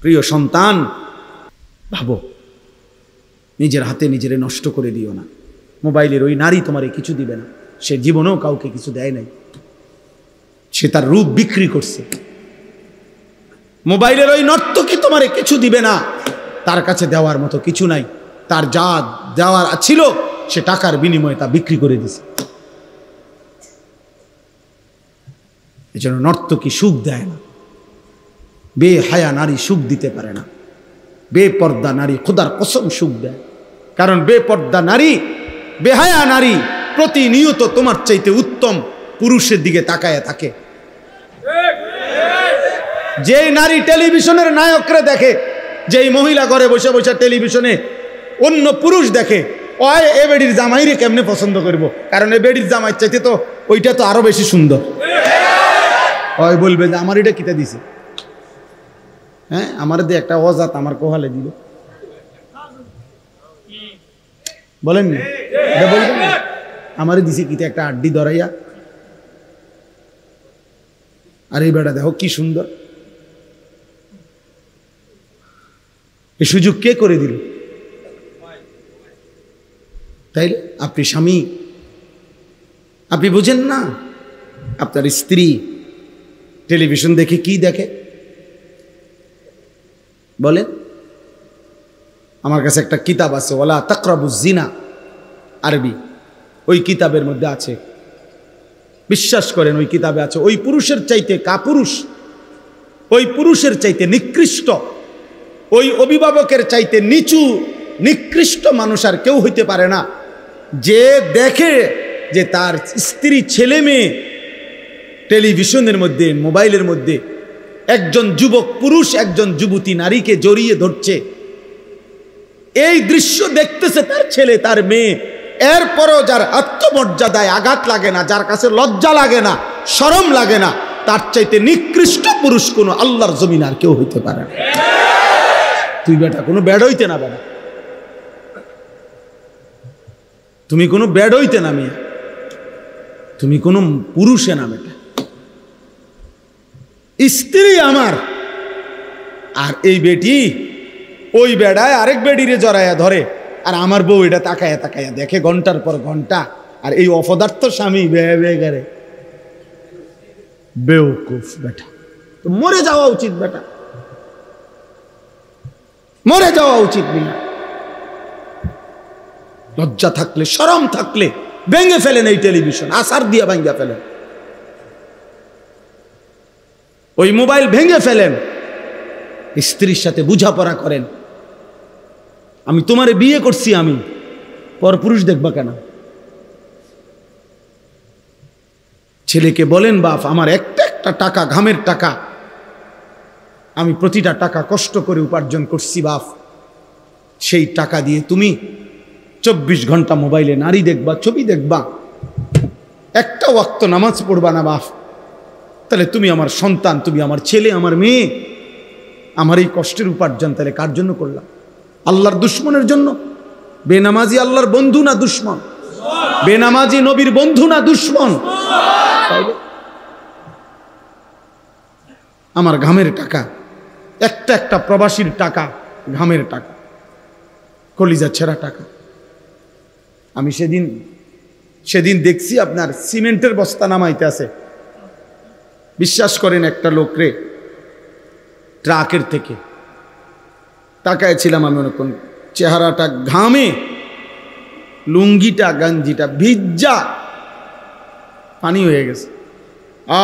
প্রিয় সন্তান, ভাবো, নিজের হাতে নিজেরে নষ্ট করে দিও না। মোবাইলের ওই নারী তোমারে কিছু দিবে না, সে জীবনেও কাউকে কিছু দেয় নাই, সে তার রূপ বিক্রি করছে। মোবাইলের ওই নর্তকী তোমারে কিছু দিবে না, তার কাছে দেওয়ার মতো কিছু নাই, তার যা দেওয়ার ছিল সে টাকার বিনিময়ে তা বিক্রি করে দিছে। এজন্য নর্তকী সুখ দেয় না, বেহায়া নারী সুখ দিতে পারে না, বেপর্দা নারী খোদার কসম সুখ দেয়। কারণ বেপর্দা নারী, বেহায়া নারী প্রতিনিয়ত তোমার চাইতে উত্তম পুরুষের দিকে তাকায় থাকে। যে নারী টেলিভিশনের নায়করে দেখে, যেই মহিলা ঘরে বসে বসে টেলিভিশনে অন্য পুরুষ দেখে, ওই এ বেডির জামাইরে কেমনে পছন্দ করব, কারণ এ বেডির জামাই চাইতে তো ওইটা তো আরো বেশি সুন্দর। ওই বলবে যে আমার এটা কিতা দিছে, হ্যাঁ আমার দিয়ে একটা অজাত আমার কোহালে দিল, বলেন না, এটা বলবেন না, আমারে দিছে কিতা একটা আড্ডি ধরাইয়া, আর এই বেটা দেখো কি সুন্দর। এই সুযোগ কে করে দিল? তাই আপনি স্বামী, আপনি বুঝেন না আপনার স্ত্রী টেলিভিশন দেখে কি দেখে? বলেন। আমার কাছে একটা কিতাব আছে, ওয়ালা তাকরাবুজ জিনা, আরবি। ওই কিতাবের মধ্যে আছে, বিশ্বাস করেন ওই কিতাবে আছে, ওই পুরুষের চাইতে কাপুরুষ, ওই পুরুষের চাইতে নিকৃষ্ট, ওই অভিভাবকের চাইতে নিচু নিকৃষ্ট মানুষ আর কেউ হইতে পারে না, যে দেখে যে তার স্ত্রী ছেলে মেয়ে টেলিভিশনের মধ্যে মোবাইলের মধ্যে একজন যুবক পুরুষ একজন যুবতী নারীকে জড়িয়ে ধরছে। এই দৃশ্য দেখতেছে তার ছেলে তার মেয়ে, এরপরও যার আত্মমর্যাদায় আঘাত লাগে না, যার কাছে লজ্জা লাগে না, শরম লাগে না, তার চাইতে নিকৃষ্ট পুরুষ কোনো আল্লাহর জমিন আর কেউ হইতে পারে না। তুই বেটা কোনো ব্যাড হইতে না, বেটা তুমি কোনো ব্যাড হইতে না, মেয়ে তুমি কোনো পুরুষে না, বেটা স্ত্রী আমার। আর এই বেটি ওই বেড়ায় আরেক বেডিরে জড়াইয়া ধরে, আর আমার বউ এটা তাকায়া তাকায়া দেখে ঘন্টার পর ঘন্টা, আর এই অপদার্থ স্বামী বেগারে বেওকুফ। বেটা তো মরে যাওয়া উচিত, বেটা মরে যাওয়া উচিত। না লজ্জা থাকলে শরম থাকলে ভেঙে ফেলেন এই টেলিভিশন, আসার দিয়ে ভেঙে ফেলেন, ওই মোবাইল ভেঙে ফেলেন, স্ত্রীর সাথে বুঝাপড়া করেন। আমি তোমারে বিয়ে করছি, আমি পরপুরুষ দেখবা কেন? ছেলেকে বলেন, বাপ আমার একটা একটা টাকা ঘামের টাকা, আমি প্রতিটা টাকা কষ্ট করে উপার্জন করছি বাপ, সেই টাকা দিয়ে তুমি 24 ঘন্টা মোবাইলে নারী দেখবা, ছবি দেখবা, একটা ওয়াক্ত নামাজ পড়বা না বাপ, তাহলে তুমি আমার সন্তান, তুমি আমার ছেলে, আমার মেয়ে, আমার এই কষ্টের উপার্জন তাহলে কার জন্য করলাম? আল্লাহর দুশ্মনের জন্য? বেনামাজি আল্লাহর বন্ধু না দুশ্মন? বেনামাজি নবীর বন্ধু না দুশ্মন? আমার ঘামের টাকা, একটা একটা প্রবাসীর টাকা, ঘামের টাকা, কলিজা ছেঁড়া টাকা। আমি সেদিন দেখছি আপনার সিমেন্টের বস্তা নামাইতে আছে, বিশ্বাস করেন একটা লোকরে ট্রাকের থেকে তাকায় ছিলাম আমি, অনেকক্ষণ চেহারাটা ঘামে, লুঙ্গিটা গাঞ্জিটা ভিজা পানি হয়ে গেছে,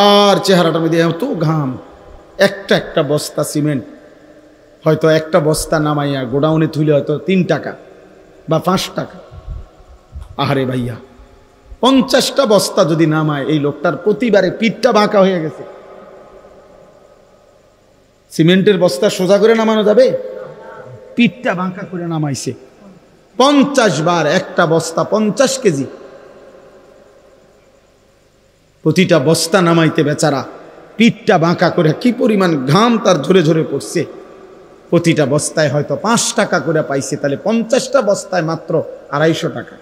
আর চেহারাটার মধ্যে এত ঘাম, একটা একটা বস্তা সিমেন্ট, হয়তো একটা বস্তা নামাইয়া গোডাউনে তুলে হয়তো 3 টাকা বা 5 টাকা। আহারে ভাইয়া, 50টা বস্তা যদি নামায়, এই লোকটার প্রতিবারে পিঠটা বাঁকা হয়ে গেছে। সিমেন্টের বস্তা সোজা করে নামানো যাবে? পিঠটা বাঁকা করে নামাইছে 50 বার, একটা বস্তা 50 কেজি, প্রতিটা বস্তা নামাইতে বেচারা পিঠটা বাঁকা করে, কি পরিমাণ ঘাম তার ঝরে ঝরে পড়ছে। প্রতিটা বস্তায় হয়তো 5 টাকা করে পাইছে, তাহলে 50টা বস্তায় মাত্র 250 টাকা।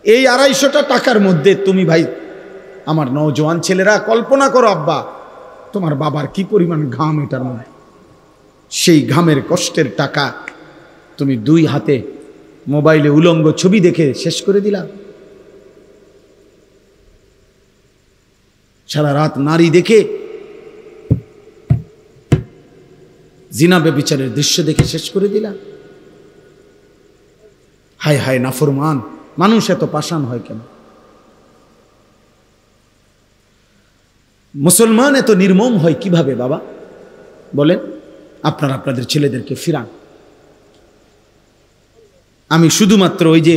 এই 250 টাকার মধ্যে তুমি ভাই আমার নওজোয়ান ছেলেরা কল্পনা করো, আব্বা তোমার বাবার কি পরিমাণ ঘাম এটার মধ্যে, সেই ঘামের কষ্টের টাকা তুমি দুই হাতে মোবাইলে উলঙ্গ ছবি দেখে শেষ করে দিলা। সারা রাত নারী দেখে, জিনা ব্যভিচারের দৃশ্য দেখে শেষ করে দিলা। হায় হায় নাফরমান মানুষ এত পাষাণ হয় কেন? মুসলমান এত নির্মম হয় কিভাবে বাবা বলেন? আপনারা আপনাদের ছেলেদেরকে ফিরান। আমি শুধুমাত্র ওই যে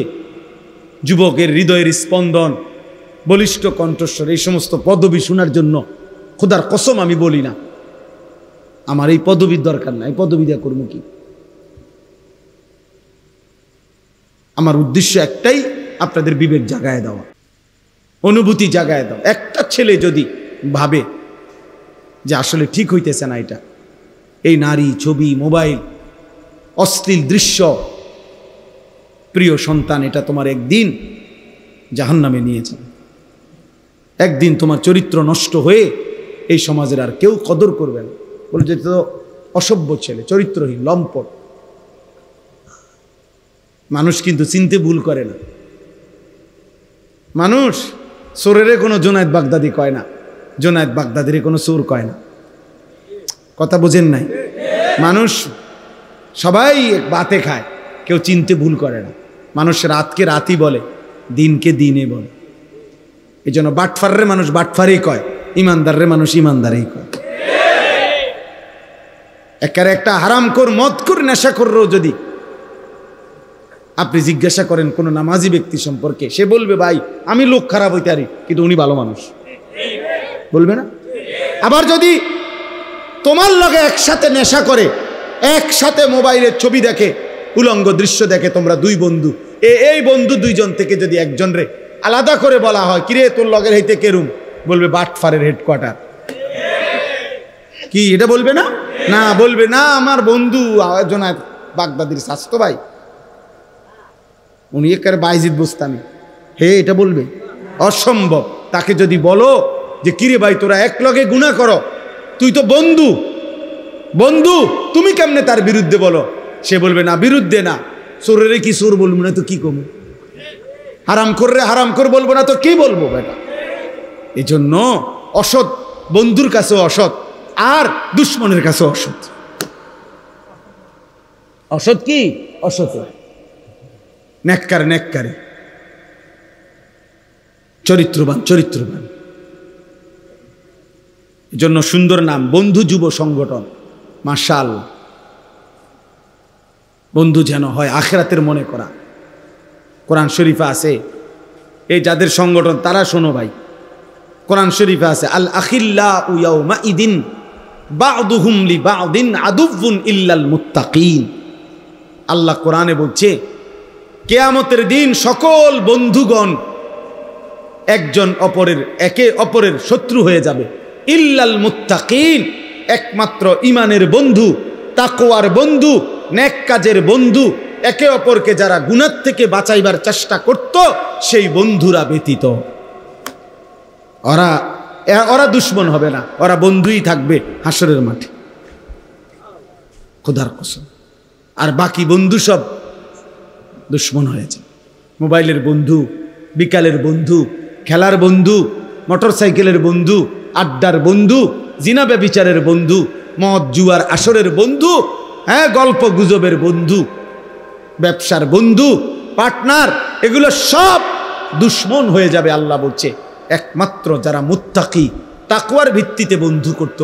যুবকের হৃদয়ের স্পন্দন, বলিষ্ঠ কণ্ঠস্বর, এই সমস্ত পদবি শোনার জন্য খোদার কসম আমি বলি না। আমার এই পদবির দরকার নাই, পদবি দেওয়া করবো কি? আমার উদ্দেশ্য একটাই, আপনাদের বিবেক জাগায় দেওয়া, অনুভূতি জাগায় দেওয়া। একটা ছেলে যদি ভাবে যে আসলে ঠিক হইতেছে না এটা, এই নারী, ছবি, মোবাইল, অশ্লীল দৃশ্য, প্রিয় সন্তান, এটা তোমার একদিন জাহান্নামে নিয়ে যাবে। একদিন তোমার চরিত্র নষ্ট হয়ে এই সমাজের আর কেউ কদর করবে না, বলে যে তো অসভ্য ছেলে, চরিত্রহীন, লম্পট। মানুষ কিন্তু চিনতে ভুল করে না। মানুষ চোরেরে কোনো জোনায়েদ বাগদাদি কয় না, জোনায়েদ বাগদাদিরে কোনো চোর কয় না। কথা বোঝেন নাই? মানুষ সবাই বাতে খায়, কেউ চিনতে ভুল করে না। মানুষ রাতকে রাতই বলে, দিনকে দিনে বলে। এই জন্য বাটফাররে মানুষ বাটফারেই কয়, ইমানদাররে মানুষ ইমানদারেই কয়। একেবারে একটা হারামখোর, মদখোর, নেশাখোরও যদি আপনি জিজ্ঞাসা করেন কোনো নামাজি ব্যক্তি সম্পর্কে, সে বলবে ভাই আমি লোক খারাপ হইতে পারি কিন্তু উনি ভালো মানুষ, বলবে না? আবার যদি তোমার লগে একসাথে নেশা করে, একসাথে মোবাইলের ছবি দেখে, উলঙ্গ দৃশ্য দেখে, তোমরা দুই বন্ধু, এই বন্ধু দুইজন থেকে যদি একজন রে আলাদা করে বলা হয়, কিরে তোর লগের হইতে কেরুম, বলবে বাটফারের হেডকোয়ার্টার। কি এটা বলবে না? না, বলবে না আমার বন্ধু জোনায়েদ বাগদাদির স্বাস্থ্য ভাই, উনি একেবারে বাইজিদ বুস্তানি, হে এটা বলবে? অসম্ভব। তাকে যদি বলো যে কিরে ভাই তোরা এক লগে গুনাহ করো, তুই তো বন্ধু, বন্ধু তুমি কেমনে তার বিরুদ্ধে বলো? সে বলবে না, বিরুদ্ধে না, চোরেরে কি চোর বলবো না তো কি কমু, হারামখোররে হারামখোর বলবো না তো কি বলবো বেটা? এই জন্য অসৎ বন্ধুর কাছেও অসৎ, আর দুশ্মনের কাছেও অসৎ। অসৎ কি? অসৎ নেককার, নেককারে, চরিত্রবান, চরিত্রবান। এই জন্য সুন্দর নাম বন্ধু যুব সংগঠন। মাশাআল্লাহ, বন্ধু যেন হয় আখিরাতের মনে করা। কোরআন শরীফে আছে, এই যাদের সংগঠন তারা শোনো ভাই, কোরআন শরীফে আছে আল আখিল্লাউ ইয়াউমাইদিন বা'দুহুম লিবা'দিন আদুউন ইল্লাল মুত্তাকিন। আল্লাহ কোরআনে বলছে কিয়ামতের দিন সকল বন্ধুগণ একজন অপরের, একে অপরের শত্রু হয়ে যাবে, ইল্লাল মুত্তাকিন, একমাত্র ঈমানের বন্ধু, তাকওয়ার বন্ধু, নেক কাজের বন্ধু, একে অপরকে যারা গুনাহ থেকে বাঁচাইবার চেষ্টা করত সেই বন্ধুরা ব্যতীত। ওরা দুশ্মন হবে না, ওরা বন্ধুই থাকবে হাসরের মাঠে, খোদার কসম। আর বাকি বন্ধু সব দুশ্মন হয়েছে। মোবাইলের বন্ধু, বিকালের বন্ধু, খেলার বন্ধু, মোটর সাইকেলের বন্ধু, আড্ডার বন্ধু, জিনা ব্যভিচারের বন্ধু, মদ জুয়ার আসরের বন্ধু, হ্যাঁ গল্প গুজবের বন্ধু, ব্যবসার বন্ধু, পার্টনার, এগুলো সব দুশ্মন হয়ে যাবে। আল্লাহ বলছে একমাত্র যারা মুত্তাকি, তাকওয়ার ভিত্তিতে বন্ধু করত,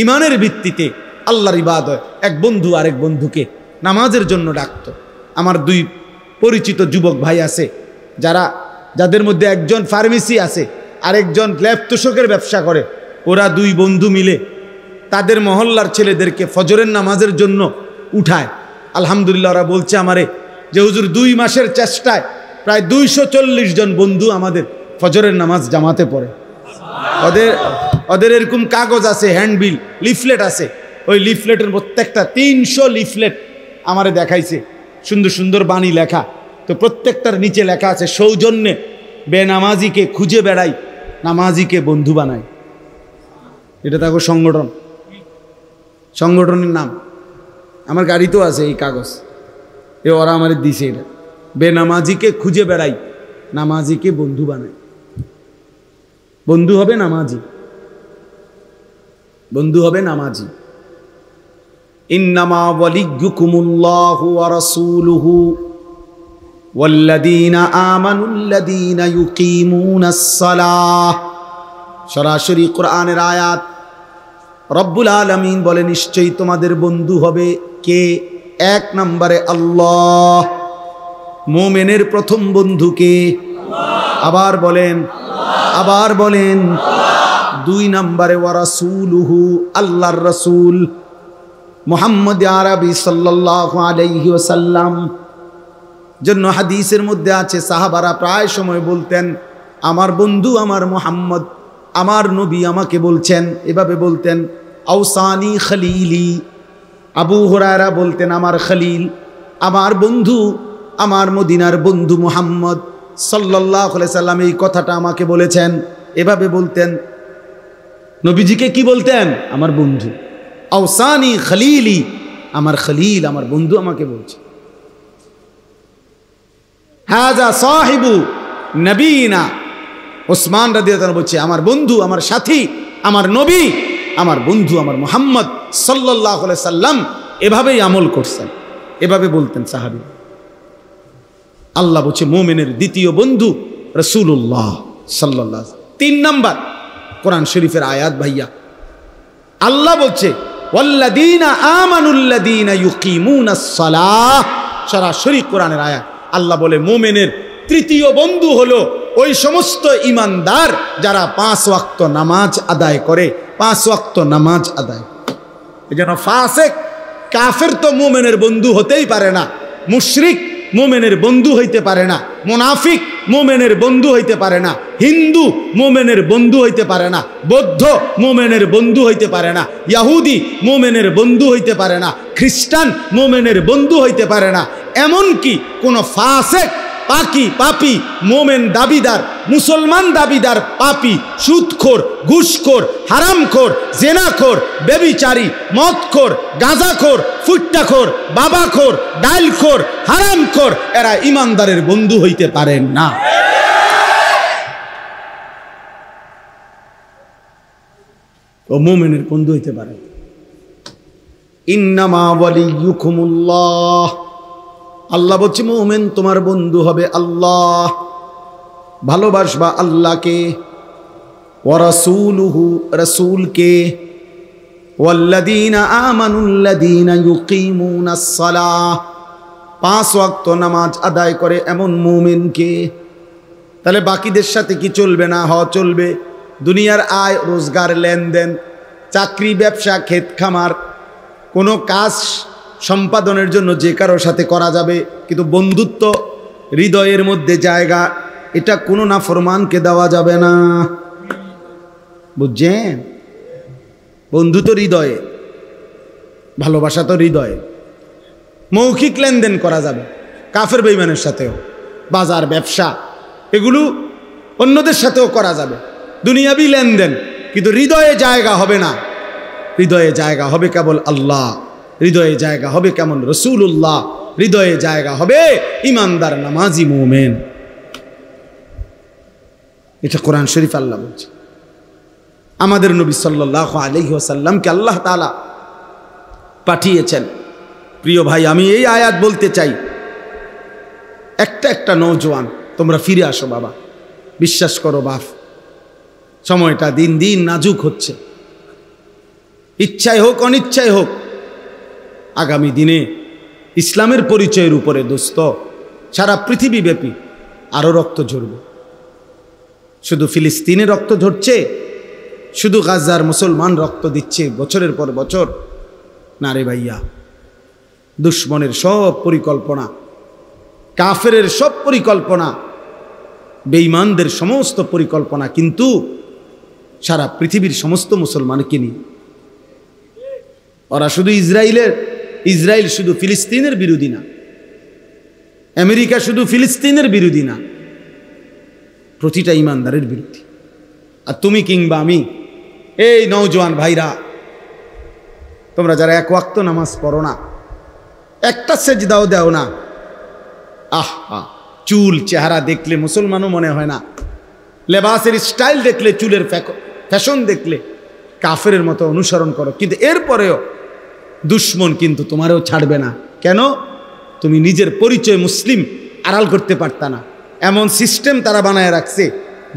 ইমানের ভিত্তিতে আল্লাহর ইবাদত, এক বন্ধু আরেক বন্ধুকে নামাজের জন্য ডাকত। আমার দুই পরিচিত যুবক ভাই আছে, যাদের মধ্যে একজন ফার্মেসি আছে, আরেকজন ল্যাব তোষকের ব্যবসা করে। ওরা দুই বন্ধু মিলে তাদের মহল্লার ছেলেদেরকে ফজরের নামাজের জন্য উঠায়। আলহামদুলিল্লাহ, ওরা বলছে আমারে যে হুজুর 2 মাসের চেষ্টায় প্রায় 240 জন বন্ধু আমাদের ফজরের নামাজ জামাতে পড়ে। ওদের এরকম কাগজ আছে, হ্যান্ডবিল, লিফলেট আছে, ওই লিফলেটের প্রত্যেকটা 300 লিফলেট আমারে দেখাইছে, সুন্দর সুন্দর বাণী লেখা। তো প্রত্যেকটার নিচে লেখা আছে সৌজন্যে বেনামাজিকে খুঁজে বেড়াই, নামাজিকে বন্ধু বানাই। এটা দেখো সংগঠন, সংগঠনের নাম আমার গাড়িতেও আছে এই কাগজ, ওরা আমার দিছে। এটা বেনামাজিকে খুঁজে বেড়াই, নামাজিকে বন্ধু বানাই। বন্ধু হবে নামাজি, বন্ধু হবে নামাজি। ইন্নামা ওয়ালিয়্যুকুমুল্লাহু ওয়া রাসূলুহু ওয়াল্লাযীনা আমানুল্লাযীনা ইউকিমুনাস সালাহ। সরাসরি কোরআনের আয়াত। রব্বুল আলামিন বলে নিশ্চয়ই তোমাদের বন্ধু হবে কে? এক নম্বরে আল্লাহ। মুমিনের প্রথম বন্ধু কে? আবার বলেন, আবার বলেন। দুই নম্বরে ওয়া রাসূলুহু, আল্লাহর রাসূল মুহাম্মদ আরবি সাল্লাল্লাহু আলাইহি ওয়াসাল্লাম। জন্য হাদিসের মধ্যে আছে সাহাবারা প্রায় সময় বলতেন আমার বন্ধু আমার মুহাম্মদ, আমার নবী আমাকে বলছেন, এভাবে বলতেন আউসানি খলিলি। আবু হুরায়রা বলতেন আমার খলিল, আমার বন্ধু, আমার মদিনার বন্ধু মুহাম্মদ সাল্লাল্লাহু আলাইহি সাল্লাম এই কথাটা আমাকে বলেছেন। এভাবে বলতেন। নবীজিকে কি বলতেন? আমার বন্ধু। আউসানি খলিলি, আমার খলিল, আমার বন্ধু আমাকে বলছে। হাজা সাহিবু নবীনা, ওসমান রাদিয়াল্লাহু আনহু বলছে আমার বন্ধু, আমার সাথী, আমার নবী, আমার বন্ধু, আমার মুহাম্মদ সাল্লাল্লাহু আলাইহি সাল্লাম এভাবেই আমল করছেন, এভাবে বলতেন সাহাবী। আল্লাহ বলছে মুমিনের দ্বিতীয় বন্ধু রাসূলুল্লাহ সাল্লাল্লাহু আলাইহি। তিন নাম্বার কোরআন শরীফের আয়াত ভাইয়া, আল্লাহ বলছে ওয়াল্লাযীনা আমানুল্লাযীনা ইউকিমুনাস সালাহ। সরাসরি কোরআনের আয়াত। আল্লাহ বলে মুমিনের তৃতীয় বন্ধু হলো ওই সমস্ত ইমানদার যারা 5 ওয়াক্ত নামাজ আদায় করে। 5 ওয়াক্ত নামাজ আদায়। এজন্য ফাসিক কাফের তো মুমিনের বন্ধু হতেই পারে না, মুশরিক মুমিনের বন্ধু হইতে পারে না, মুনাফিক মুমিনের বন্ধু হইতে পারে না, হিন্দু মুমিনের বন্ধু হইতে পারে না, বৌদ্ধ মুমিনের বন্ধু হইতে পারে না, ইহুদি মুমিনের বন্ধু হইতে পারে না, খ্রিস্টান মুমিনের বন্ধু হইতে পারে না। এমনকি কোন ফাসিক পাকি পাপি মোমেন দাবিদার, মুসলমান দাবিদার পাপি, সুদখোর, ঘুষখোর, হারামখোর, জেনাখোর, বেবিচারী, মদখোর, গাঁজাখোর, ফুট্টাখোর, বাবাখোর, ডাইলখোর, হারামখোর, এরা ইমানদারের বন্ধু হইতে পারেন না। ও মুমিনের বন্ধু হইতে পারে। ইন্নামা ওয়ালিয়্যুকুমুল্লাহ, আল্লাহ বলছে মুমিন তোমার বন্ধু হবে আল্লাহ। ভালোবাসবা আল্লাহকে, ওয়া রাসূলুহু, রাসূলকে, ওয়াল্লাযীনা আমানুল্লাযীনা ইউকিমুনাস সালাহ, 5 ওয়াক্ত নামাজ আদায় করে এমন মুমিনকে। তাহলে বাকিদের সাথে কি চলবে না? চলবে। দুনিয়ার আয় রোজগার, লেনদেন, চাকরি, ব্যবসা, ক্ষেত খামার, কোনো কাজ সম্পাদনের জন্য যে কারোর সাথে করা যাবে, কিন্তু বন্ধুত্ব হৃদয়ের মধ্যে জায়গা, এটা কোনো নাফরমানকে দেওয়া যাবে না। বুঝছেন? বন্ধু তো হৃদয়ে, ভালোবাসা তো হৃদয়ে। মৌখিক লেনদেন করা যাবে কাফের বেঈমানের সাথেও, বাজার ব্যবসা এগুলো অন্যদের সাথেও করা যাবে, দুনিয়াবি লেনদেন, কিন্তু হৃদয়ে জায়গা হবে না। হৃদয়ে জায়গা হবে কেবল আল্লাহ, হৃদয়ে জায়গা হবে কেমন? রাসূলুল্লাহ, হৃদয়ে জায়গা হবে ইমানদার নামাজি মুমিন। এটা কোরআন শরীফ আল্লাহ বলছে। আমাদের নবী সাল্লাল্লাহু আলাইহি ওয়াসাল্লামকে আল্লাহ তাআলা পাঠিয়েছেন। প্রিয় ভাই, আমি এই আয়াত বলতে চাই, একটা নওজোয়ান তোমরা ফিরে আসো বাবা, বিশ্বাস করো বাপ, সময়টা দিন দিন নাজুক হচ্ছে। ইচ্ছায় হোক অনিচ্ছায় হোক, আগামী দিনে ইসলামের পরিচয়ের উপরে দোস্ত সারা পৃথিবীব্যাপী আরও রক্ত ঝরবে। শুধু ফিলিস্তিনে রক্ত ঝরছে, শুধু গাজার মুসলমান রক্ত দিচ্ছে বছরের পর বছর না রে ভাইয়া। দুশ্মনের সব পরিকল্পনা, কাফেরের সব পরিকল্পনা, বেঈমানদের সমস্ত পরিকল্পনা কিন্তু সারা পৃথিবীর সমস্ত মুসলমানকে নিয়ে। ওরা শুধু ইসরায়েল শুধু ফিলিস্তিনের বিরোধী না, আমেরিকা শুধু ফিলিস্তিনের বিরোধী না, প্রতিটা ইমানদারের বিরোধী। আর তুমি কিংবা আমি, এই নওজোয়ান ভাইরা, তোমরা যারা 1 ওয়াক্ত নামাজ পড়ো না, একটা সেজদাও দাও না। আহা, চুল চেহারা দেখলে মুসলমানও মনে হয় না, লেবাসের স্টাইল দেখলে, চুলের ফ্যাশন দেখলে কাফেরের মতো অনুসরণ করো, কিন্তু এরপরেও দুশ্মন কিন্তু তোমারও ছাড়বে না। কেন? তুমি নিজের পরিচয় মুসলিম আড়াল করতে পারতা না। এমন সিস্টেম তারা বানায় রাখছে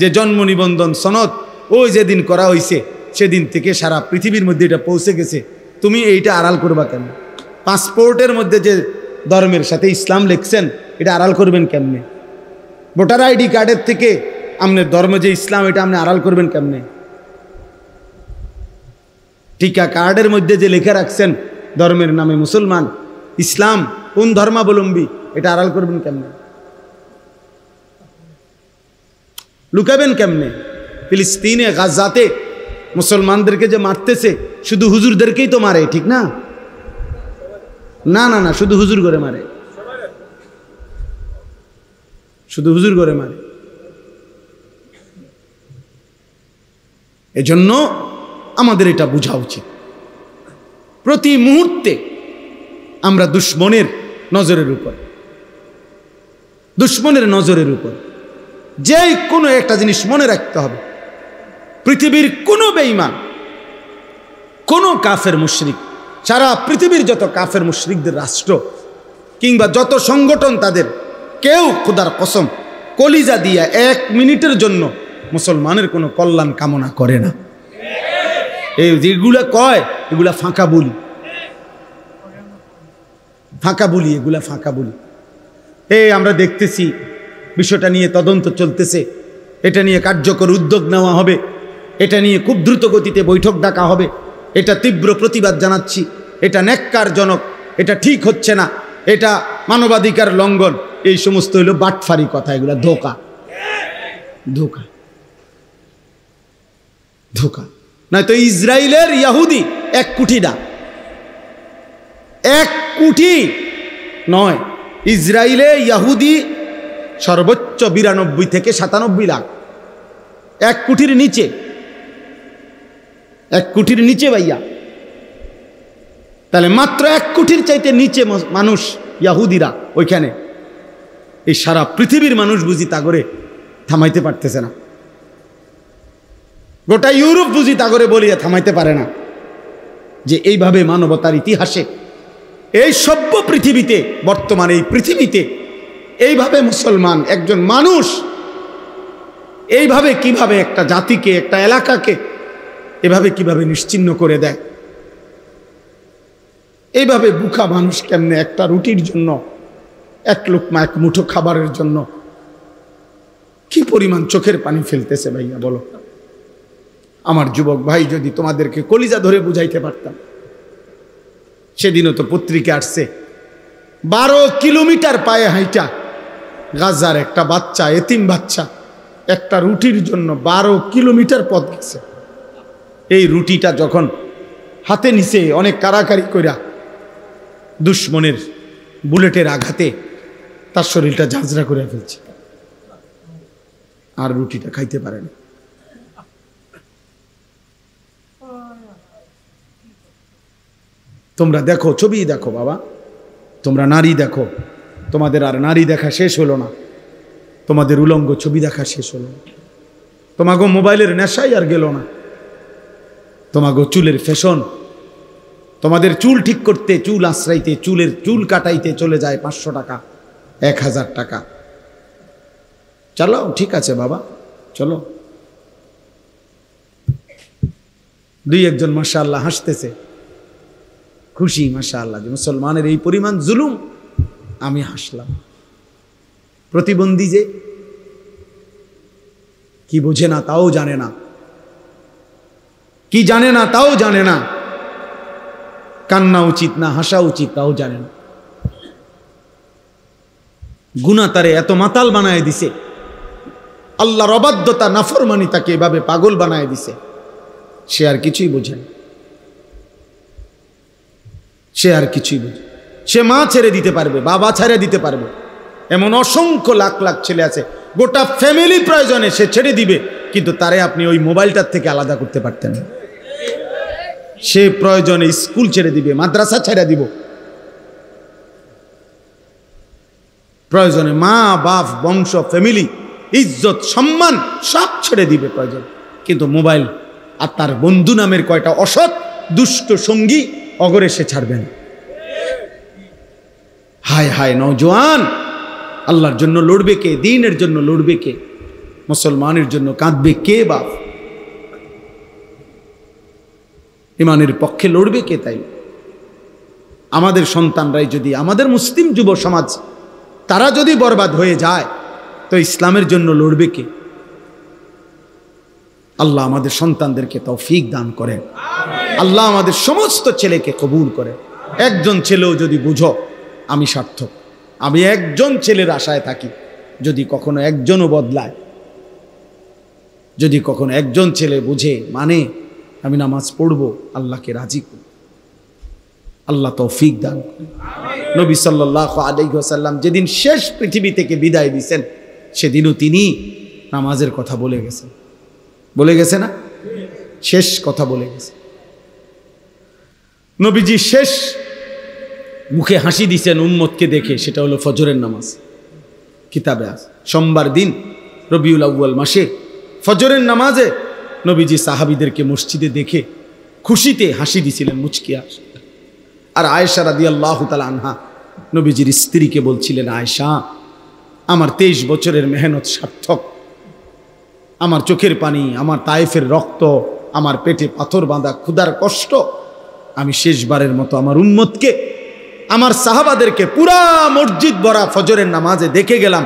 যে জন্ম নিবন্ধন সনদ ওই যেদিন করা হয়েছে সেদিন থেকে সারা পৃথিবীর মধ্যে এটা পৌঁছে গেছে। তুমি এইটা আড়াল করবা কেন? পাসপোর্টের মধ্যে যে ধর্মের সাথে ইসলাম লিখছেন, এটা আড়াল করবেন কেমনে? ভোটার আইডি কার্ডের থেকে আপনার ধর্ম যে ইসলাম, এটা আপনি আড়াল করবেন কেমনে? টিকা কার্ডের মধ্যে যে লেখা রাখছেন ধর্মের নামে মুসলমান, ইসলাম কোন ধর্মাবলম্বী, এটা আড়াল করবেন কেমনে? লুকাবেন কেমনে? ফিলিস্তিনে গাজাতে মুসলমানদেরকে যে মারতেছে, শুধু হুজুরদেরকেই তো মারে, ঠিক না? না না না, শুধু হুজুর করে মারে, শুধু হুজুর করে মারে। এজন্য আমাদের এটা বোঝা উচিত, প্রতি মুহূর্তে আমরা দুশ্মনের নজরের উপর, দুশ্মনের নজরের উপর। যে কোনো একটা জিনিস মনে রাখতে হবে, পৃথিবীর কোনো বেঈমান, কোনো কাফের মুশরিক, সারা পৃথিবীর যত কাফের মুশরিকদের রাষ্ট্র কিংবা যত সংগঠন, তাদের কেউ খোদার কসম কলিজা দিয়া 1 মিনিটের জন্য মুসলমানের কোনো কল্যাণ কামনা করে না। এই যেগুলা কয়, এগুলা ফাঁকা বলি, ফাঁকা বলি, এগুলা ফাঁকা বলি। এই আমরা দেখতেছি বিষয়টা নিয়ে তদন্ত চলতেছে, এটা নিয়ে কার্যকর উদ্যোগ নেওয়া হবে, এটা নিয়ে খুব দ্রুত গতিতে বৈঠক ডাকা হবে। এটা তীব্র প্রতিবাদ জানাচ্ছি, এটা ন্যাক্কারজনক, এটা ঠিক হচ্ছে না, এটা মানবাধিকার লঙ্ঘন। এই সমস্ত হইল বাটফারি কথা, এগুলা ধোকা, ধোকা, ধোকা। নয়তো ইসরায়েলের ইহুদি 1 কোটি না, 1 কোটি নয়, ইসরায়েলে ইহুদি সর্বোচ্চ 92 থেকে 97 লাখ, 1 কোটির নিচে, 1 কোটির নিচে ভাইয়া। তাহলে মাত্র 1 কোটির চাইতে নিচে মানুষ ইহুদিরা ওইখানে। এই সারা পৃথিবীর মানুষ বুঝি তা করে থামাইতে পারতেছে না, গোটা ইউরোপ বুঝি তা করে বলিয়া থামাইতে পারে না। যে এইভাবে মানবতার ইতিহাসে, এই সভ্য পৃথিবীতে, বর্তমানে এই পৃথিবীতে এইভাবে মুসলমান একজন মানুষ এইভাবে কিভাবে একটা জাতিকে, একটা এলাকাকে এভাবে কিভাবে নিশ্চিহ্ন করে দেয়। এইভাবে বুকা মানুষ কেমনে একটা রুটির জন্য, 1 লোকমা 1 মুঠো খাবারের জন্য কি পরিমাণ চোখের পানি ফেলতেছে ভাইয়া বলো। আমার যুবক ভাই, যদি তোমাদেরকে কলিজা ধরে বুঝাইতে পারতাম। সেদিনও তো পত্রিকা আসছে, 12 কিলোমিটার পায়ে হাইটা গাজার একটা বাচ্চা, এতিম বাচ্চা, একটা রুটির জন্য 12 কিলোমিটার পথ গেছে। এই রুটিটা যখন হাতে নিছে, অনেক কারাকারি কইরা দুশ্মনের বুলেটের আঘাতে তার শরীরটা ঝাঁঝরা করে ফেলছে, আর রুটিটা খাইতে পারে না। তোমরা দেখো, ছবি দেখো বাবা, তোমরা নারী দেখো, তোমাদের আর নারী দেখা শেষ হলো না, তোমাদের উলঙ্গ ছবি দেখা শেষ হলো না, তোমাগো মোবাইলের নেশাই আর গেল না, তোমাগো চুলের ফ্যাশন, তোমাদের চুল ঠিক করতে, চুল আশ্রাইতে, চুল কাটাইতে চলে যায় 500 টাকা, 1000 টাকা। চলো ঠিক আছে বাবা, চলো। 2-1 জন মাশাআল্লাহ হাসতেছে, খুশি মাশাআল্লাহ যে মুসলমানের এই পরিমাণ জুলুম, আমি হাসলাম। প্রতিবন্ধী যে কি বোঝে না তাও জানে না, কি জানে না তাও জানে না, কান্না উচিত না হাসা উচিত তাও জানে না। গুনাহ তারে এত মাতাল বানায় দিছে, আল্লাহর অবাধ্যতা নাফরমানি তাকে এভাবে পাগল বানায় দিছে, সে আর কিছুই বোঝে না, সে আর কিছুই বোঝে। সে মা ছেড়ে দিতে পারবে, বাবা ছেড়ে দিতে পারবে, এমন অসংখ্য লাখ লাখ ছেলে আছে, গোটা ফ্যামিলি প্রয়োজনে সে ছেড়ে দিবে, কিন্তু তারে আপনি ওই মোবাইলটার থেকে আলাদা করতে পারতেন না। সে প্রয়োজনে স্কুল ছেড়ে দিবে, মাদ্রাসা ছেড়ে দিব, প্রয়োজনে মা বাপ বংশ ফ্যামিলি ইজ্জত সম্মান সব ছেড়ে দিবে প্রয়োজন, কিন্তু মোবাইল আর তার বন্ধু নামের কয়টা অসৎ দুষ্ট সঙ্গী অগরে সে ছাড়বে না। হায় হায় নওজোয়ান, আল্লাহর জন্য লড়বে কে? দ্বীনের জন্য লড়বে কে? মুসলমানের জন্য কাঁদবে কে? বাপ ইমানের পক্ষে লড়বে কে? তাই আমাদের সন্তানরাই যদি, আমাদের মুসলিম যুব সমাজ তারা যদি বরবাদ হয়ে যায় তো ইসলামের জন্য লড়বে কে? আল্লাহ আমাদের সন্তানদেরকে তৌফিক দান করেন, আল্লাহ আমাদের সমস্ত ছেলেকে কবুল করেন। একজন ছেলেও যদি বুঝো আমি সার্থক, আমি একজন ছেলের আশায় থাকি, যদি কখনো একজনও বদলায়, যদি কখনো একজন ছেলে বুঝে মানে আমি নামাজ পড়বো, আল্লাহকে রাজি করব, আল্লাহ তৌফিক দান করেন। নবী সাল্লাল্লাহু আলাইহি ওয়াসাল্লাম যেদিন শেষ পৃথিবী থেকে বিদায় দিয়েছেন সেদিনও তিনি নামাজের কথা বলে গেছেন। বলে গেছে না? শেষ কথা বলে গেছে। নবীজি শেষ মুখে হাসি দিয়েছেন উম্মতকে দেখে, সেটা হলো ফজরের নামাজ। কিতাবে আছে সোমবার দিন রবিউল আউয়াল মাসে ফজরের নামাজে নবীজি সাহাবীদেরকে মসজিদে দেখে খুশিতে হাসি দিছিলেন, মুচকি হাসি। আর আয়েশা রাদিয়াল্লাহু তাআলা আনহা নবীজির স্ত্রীকে বলছিলেন, আয়েশা আমার 23 বছরের মেহনত সার্থক, আমার চোখের পানি, আমার তায়েফের রক্ত, আমার পেটে পাথর বাঁধা ক্ষুধার কষ্ট, আমি শেষবারের মতো আমার উম্মতকে, আমার সাহাবাদেরকে পুরা মসজিদ ভরা ফজরের নামাজে দেখে গেলাম।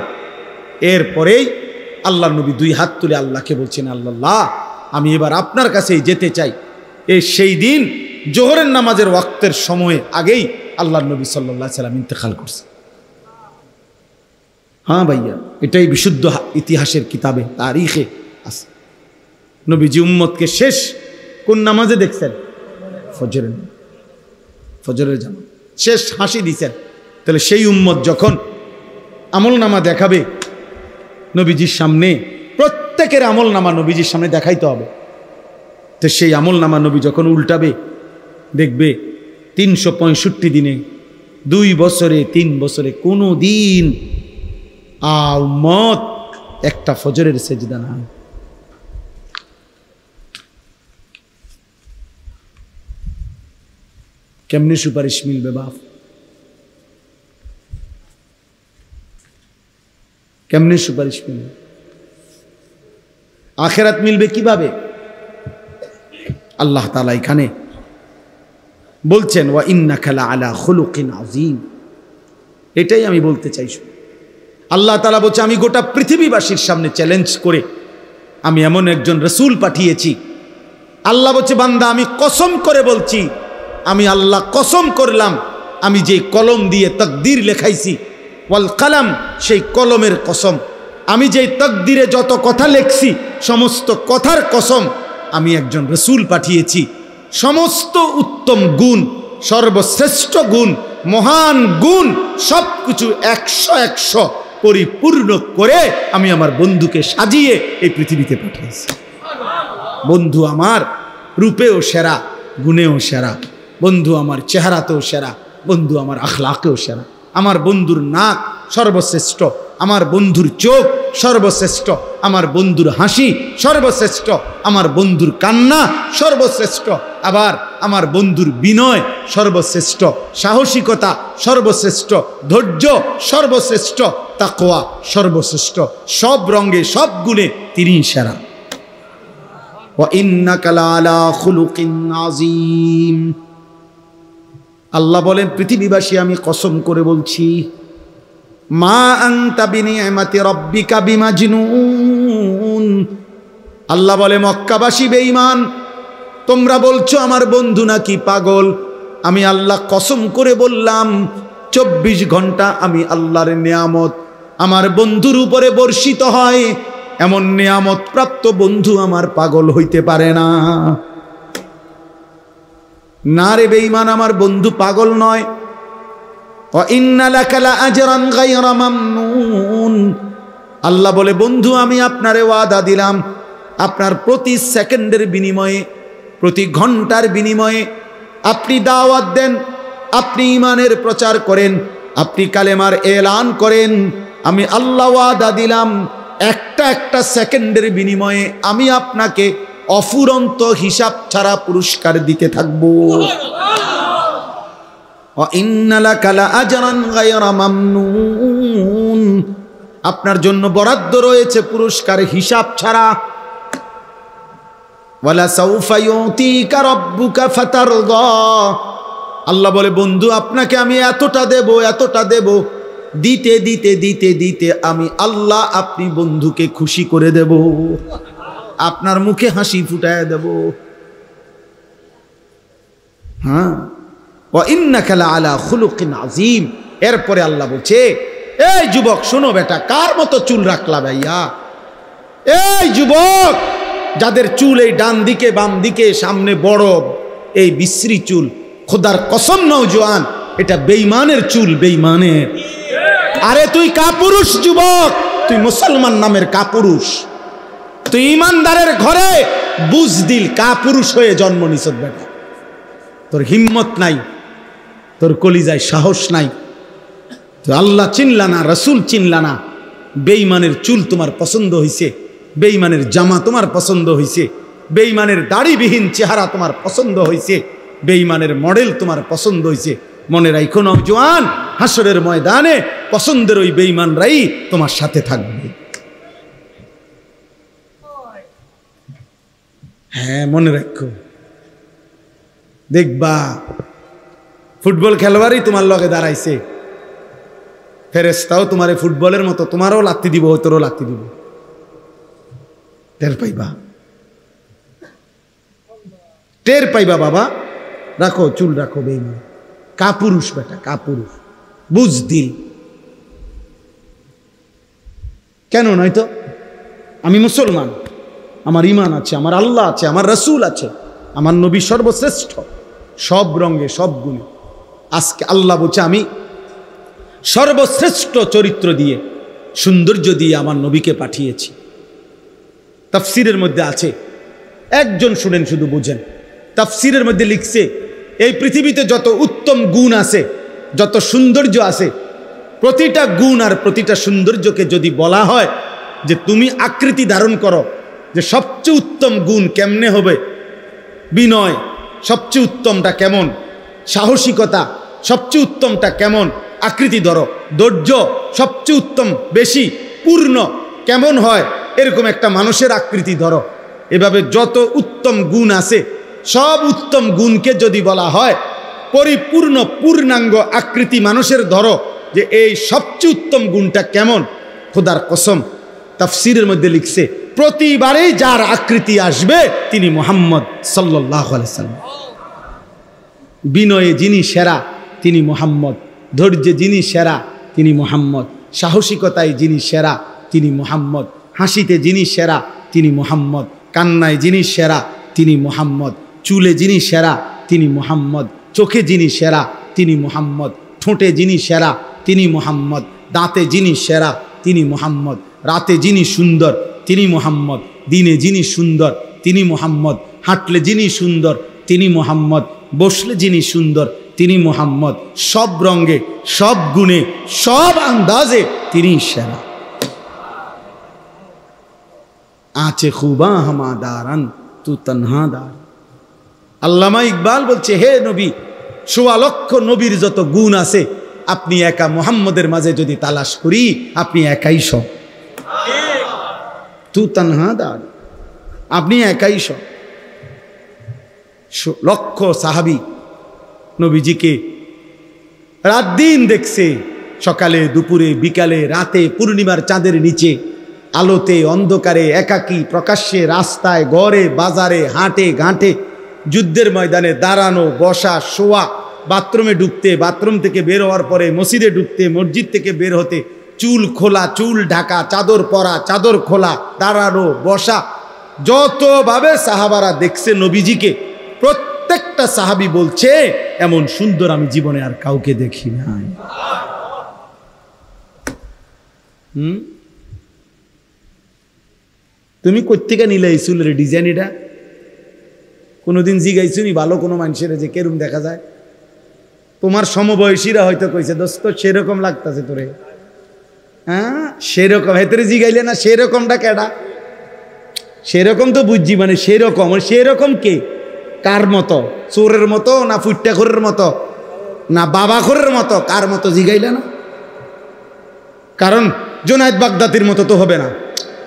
এরপরেই আল্লাহ নবী 2 হাত তুলে আল্লাহকে বলছেন, আল্লাহ আমি এবার আপনার কাছেই যেতে চাই। সেই দিন জোহরের নামাজের ওয়াক্তের সময়ে আগেই আল্লাহ নবী সাল্লাল্লাহু আলাইহি সাল্লাম ইন্তেকাল করছে। হ্যাঁ ভাইয়া, এটাই বিশুদ্ধ ইতিহাসের কিতাবে তারিখে আছে। নবীজি উম্মতকে শেষ কোন নামাজে দেখছেন? ফজরের জামাত শেষ হাসি দিছেন। তাহলে সেই উম্মত যখন আমল নামা দেখাবে নবীজির সামনে, প্রত্যেকের আমল নামা নবীজির সামনে দেখাইতে হবে। তো সেই আমল নামা নবী যখন উল্টাবে দেখবে 365 দিনে, 2 বছরে, 3 বছরে কোনো দিন উম্মত একটা ফজরের সেজদা না। কেমনে সুপারিশ মিলবে বাপ? কেমনে সুপারিশ মিলবে? আখেরাত মিলবে কিভাবে? আল্লাহ তাআলা এখানে বলছেন, ওয়া ইন্নাকা লাআলা খুলুকিন আযীম। এটাই আমি বলতে চাইছি। আল্লাহ তাআলা বলছে, আমি গোটা পৃথিবীবাসীর সামনে চ্যালেঞ্জ করে আমি এমন একজন রাসূল পাঠিয়েছি। আল্লাহ বলছে, বান্দা আমি কসম করে বলছি, আমি আল্লাহ কসম করলাম, আমি যে কলম দিয়ে তাকদীর লেখাইছি, ওয়াল কালাম, সেই কলমের কসম, আমি যেই তাকদীরে যত কথা লেখছি সমস্ত কথার কসম, আমি একজন রাসূল পাঠিয়েছি। সমস্ত উত্তম গুণ, সর্বশ্রেষ্ঠ গুণ, মহান গুণ সব কিছু 100 পরিপূর্ণ করে আমি আমার বন্ধুকে সাজিয়ে এই পৃথিবীতে পাঠিয়েছি। বন্ধু আমার রূপেও সেরা, গুণেও সেরা, বন্ধু আমার চেহারাতেও সেরা, বন্ধু আমার আখলাকেও সেরা। আমার বন্ধুর নাক সর্বশ্রেষ্ঠ, আমার বন্ধুর চোখ সর্বশ্রেষ্ঠ, আমার বন্ধুর হাসি সর্বশ্রেষ্ঠ, আমার বন্ধুর কান্না সর্বশ্রেষ্ঠ, আবার আমার বন্ধুর বিনয় সর্বশ্রেষ্ঠ, সাহসিকতা সর্বশ্রেষ্ঠ, ধৈর্য সর্বশ্রেষ্ঠ, তাকওয়া সর্বশ্রেষ্ঠ। সব রঙে সব গুণে তিনি সেরা। ওয়া ইন্নাকা লাআলা খুলুকিন আযীম। আল্লাহ বলেন, পৃথিবীবাসী আমি কসম করে বলছি, মা আনতা বিনিআমাতি রাব্বিকা বিমাজনুন। আল্লাহ বলে, মক্কাবাসী বেঈমান, তোমরা বলছো আমার বন্ধু নাকি পাগল। আমি আল্লাহ কসম করে বললাম, 24 ঘন্টা আমি আল্লাহর নিয়ামত আমার বন্ধুর উপরে বর্ষিত হয়। এমন নিয়ামত প্রাপ্ত বন্ধু আমার পাগল হইতে পারে না। না রে বেঈমান, আমার বন্ধু পাগল নয়। ওয়া ইন্না লাকা লাআজরান গায়রা মামনুন। আল্লাহ বলে, বন্ধু আমি আপনারে ওয়াদা দিলাম, আপনার প্রতি সেকেন্ডের বিনিময়ে, প্রতি ঘন্টার বিনিময়ে আপনি দাওয়াত দেন, আপনি ঈমানের প্রচার করেন, আপনি কালেমার এলান করেন, আমি আল্লাহ ওয়াদা দিলাম একটা একটা সেকেন্ডের বিনিময়ে আমি আপনাকে অফুরন্ত হিসাব ছাড়া পুরস্কার দিতে থাকব। আপনার জন্য বরাদ্দ রয়েছে পুরস্কার হিসাব ছাড়া। আল্লাহ বলে, বন্ধু আপনাকে আমি এতটা দেব, এতটা দেব, দিতে দিতে দিতে দিতে আমি আল্লাহ আপনি বন্ধুকে খুশি করে দেব, আপনার মুখে হাসি ফুটায় দেব। হ্যাঁ, ওয়া ইন্নাকা লাআলা খুলুকিন আযীম। এরপরে আল্লাহ বলছে, এই যুবক শোনো বেটা, কার মতো চুল রাখলা ভাইয়া? এই যুবক যাদের চুল এই ডান দিকে বাম দিকে সামনে বড়, এই বিশ্রী চুল, খোদার কসম নওজোয়ান, এটা বেঈমানের চুল, বেঈমানের। আরে তুই কাপুরুষ যুবক, তুই মুসলমান নামের কাপুরুষ, তুই ইমানদারের ঘরে বুজদিল কাপুরুষ হয়ে জন্ম নিছ বেটা। তোর হিম্মত নাই, তোর কলিজায় সাহস নাই, তুই আল্লাহ চিনলা না, রসুল চিনলা না। বেঈমানের চুল তোমার পছন্দ হইছে, বেঈমানের জামা তোমার পছন্দ হইছে, বেঈমানের দাড়িবিহীন চেহারা তোমার পছন্দ হইছে, বেঈমানের মডেল তোমার পছন্দ হইছে। মনে রাখো নওজোয়ান, হাসরের ময়দানে পছন্দের ওই বেঈমানরাই তোমার সাথে থাকবে। হ্যাঁ মনে রাখো, দেখবা ফুটবল খেলোয়াড়ই তোমার লগে দাঁড়াইছে, ফেরেশতাও তোমার ফুটবলের মতো তোমারও লাত্তি দিব, তোরও লাত্তি দিব, টের পাইবা, টের পাইবা। বাবা রাখো চুল রাখো, বেঈমান কাপুরুষ বেটা, কাপুরুষ বুঝদিল। কেন নয়তো আমি মুসলমান, আমার ইমান আছে, আমার আল্লাহ আছে, আমার রসুল আছে, আমার নবী সর্বশ্রেষ্ঠ, সব রঙে সব গুণে। আজকে আল্লাহ বলছে আমি সর্বশ্রেষ্ঠ চরিত্র দিয়ে, সৌন্দর্য দিয়ে আমার নবীকে পাঠিয়েছি। তাফসিরের মধ্যে আছে, একজন শুনেন শুধু বুঝেন, তাফসিরের মধ্যে লিখছে এই পৃথিবীতে যত উত্তম গুণ আছে, যত সৌন্দর্য আছে, প্রতিটা গুণ আর প্রতিটা সৌন্দর্যকে যদি বলা হয় যে তুমি আকৃতি ধারণ করো, যে সবচেয়ে উত্তম গুণ কেমনে হবে, বিনয় সবচেয়ে উত্তমটা কেমন, সাহসিকতা সবচেয়ে উত্তমটা কেমন, আকৃতি ধরো, ধৈর্য সবচেয়ে উত্তম বেশি পূর্ণ কেমন হয়, এরকম একটা মানুষের আকৃতি ধরো। এভাবে যত উত্তম গুণ আছে, সব উত্তম গুণকে যদি বলা হয় পরিপূর্ণ পূর্ণাঙ্গ আকৃতি মানুষের ধরো, যে এই সবচেয়ে উত্তম গুণটা কেমন, খোদার কসম তাফসিরের মধ্যে লিখছে প্রতিবারেই যার আকৃতি আসবে তিনি মুহাম্মদ সাল্লাল্লাহু আলাইহি সাল্লাম। বিনয়ে যিনি সেরা তিনি মুহাম্মদ, ধৈর্যে যিনি সেরা তিনি মুহাম্মদ, সাহসিকতায় যিনি সেরা তিনি মুহাম্মদ, হাসিতে যিনি সেরা তিনি মুহাম্মদ, কান্নায় যিনি সেরা তিনি মুহাম্মদ, চুলে যিনি সেরা তিনি মুহাম্মদ, চোখে যিনি সেরা তিনি মুহাম্মদ, ঠোঁটে যিনি সেরা তিনি মুহাম্মদ, দাঁতে যিনি সেরা তিনি মুহাম্মদ, রাতে যিনি সুন্দর তিনি মুহাম্মদ, দিনে যিনি সুন্দর তিনি মুহাম্মদ, হাঁটলে যিনি সুন্দর তিনি মুহাম্মদ, বসলে যিনি সুন্দর তিনি মুহাম্মদ, সব রঙে সব গুণে সব আন্দাজে তিনি সেরা। আচে খুবা হামাদারান তু তনহাদার। আল্লামা ইকবাল বলছে, হে নবী, ১৬ লক্ষ নবীর যত গুণ আছে আপনি একা মুহাম্মদের মাঝে যদি তালাশ করি, আপনি একাই সব। তু তনহাদার, আপনি একাই সব। লক্ষ সাহাবী নবীজিকে রাত দিন দেখছে, সকালে দুপুরে বিকালে রাতে, পূর্ণিমার চাঁদের নিচে, আলোতে অন্ধকারে, একাকী প্রকাশ্যে, রাস্তায় ঘরে বাজারে, হাটে ঘাটে, যুদ্ধের ময়দানে, দাঁড়ানো বসা শোয়া, বাথরুমে ঢুকতে, বাথরুম থেকে বের হওয়ার পরে মসজিদে ঢুকতে, মসজিদ থেকে বের হতে, চুল খোলা চুল ঢাকা, চাদর পরা চাদর খোলা, দাঁড়ানো বসা, যতভাবে সাহাবারা দেখছে নবীজিকে, প্রত্যেকটা সাহাবী বলছে এমন সুন্দর আমি জীবনে আর কাউকে দেখি নাই। তুমি কোত্থেকে নিলে এই চুলের ডিজাইন? এটা কোনোদিন জিগাইছুনি ভালো কোনো মানুষের যে কেরম দেখা যায়? তোমার সমবয়সীরা হয়তো কইছে দোস্ত সেরকম লাগতেছে তোরে, হ্যাঁ সেরকম হেতরে জিগাইলে না সেরকমটা কেডা, সেরকম তো বুঝছি মানে সেরকম, সেরকম কে কার মতো, চোরের মতো না ফুট্টাখোরের মতো না বাবাখোরের মতো, কার মতো জিগাইলে না? কারণ জুনায়েদ বাগদাদির মতো তো হবে না,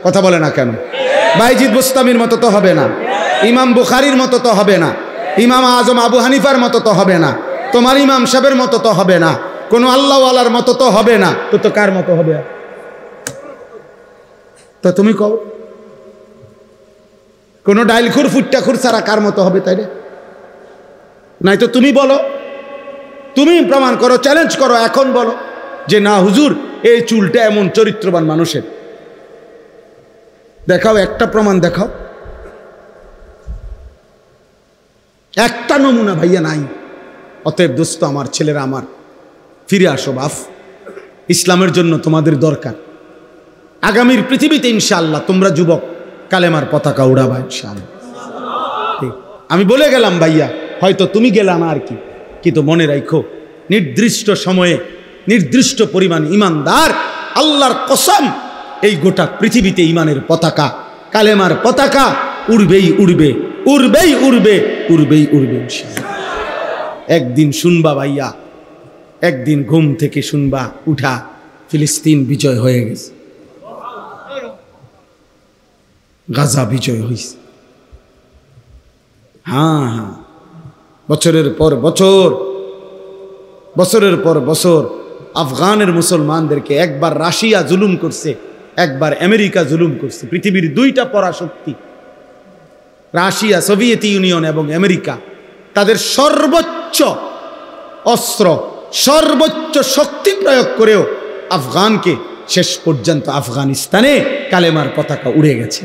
কথা বলে না কেন? বাইজিদ বুস্তামির মতো তো হবে না, ইমাম বুখারীর মতো তো হবে না, ইমাম আজম আবু হানিফার মতো তো হবে না, তোমার ইমাম সাহেবের মতো তো হবে না, কোনো আল্লাহওয়ালার মতো তো হবে না, তো কার মতো হবে? তো তুমি কও কোন ডাইলখুর ফুট্টাখুর ছাড়া কার মতো হবে? তাই রে নাই তো তুমি বলো, তুমি প্রমাণ করো, চ্যালেঞ্জ করো, এখন বলো যে না হুজুর এই চুলটা এমন চরিত্রবান মানুষের, দেখাও একটা প্রমাণ দেখাও, একটা নমুনা ভাইয়া নাই। অতএব দোস্ত আমার, ছেলেরা আমার, ফিরে আসো বাপ, ইসলামের জন্য তোমাদের দরকার। আগামীর পৃথিবীতে ইনশাআল্লাহ তোমরা যুবক কালেমার পতাকা উড়াবা ইনশাআল্লাহ। আমি বলে গেলাম ভাইয়া, হয়তো তুমি গেলা না আর কি, কিন্তু মনে রাখো নির্দিষ্ট সময়ে নির্দিষ্ট পরিমাণ ইমানদার, আল্লাহর কসম এই গোটা পৃথিবীতে ইমানের পতাকা, কালেমার পতাকা উড়বেই উড়বে, উড়বেই উড়বে, উড়বেই উড়বে ইনশাআল্লাহ। একদিন শুনবা ভাইয়া, একদিন ঘুম থেকে শুনবা উঠা ফিলিস্তিন বিজয় হয়ে গেছে, গাজা বিজয় হয়েছে। হ্যাঁ হ্যাঁ, বছরের পর বছর, বছরের পর বছর আফগানের মুসলমানদেরকে একবার রাশিয়া জুলুম করছে, একবার আমেরিকা জুলুম করছে। পৃথিবীর দুইটা পরাশক্তি, রাশিয়া, সোভিয়েত ইউনিয়ন এবং আমেরিকা, তাদের সর্বোচ্চ অস্ত্র, সর্বোচ্চ শক্তি প্রয়োগ করেও আফগানকে শেষ পর্যন্ত আফগানিস্তানে কালেমার পতাকা উড়ে গেছে।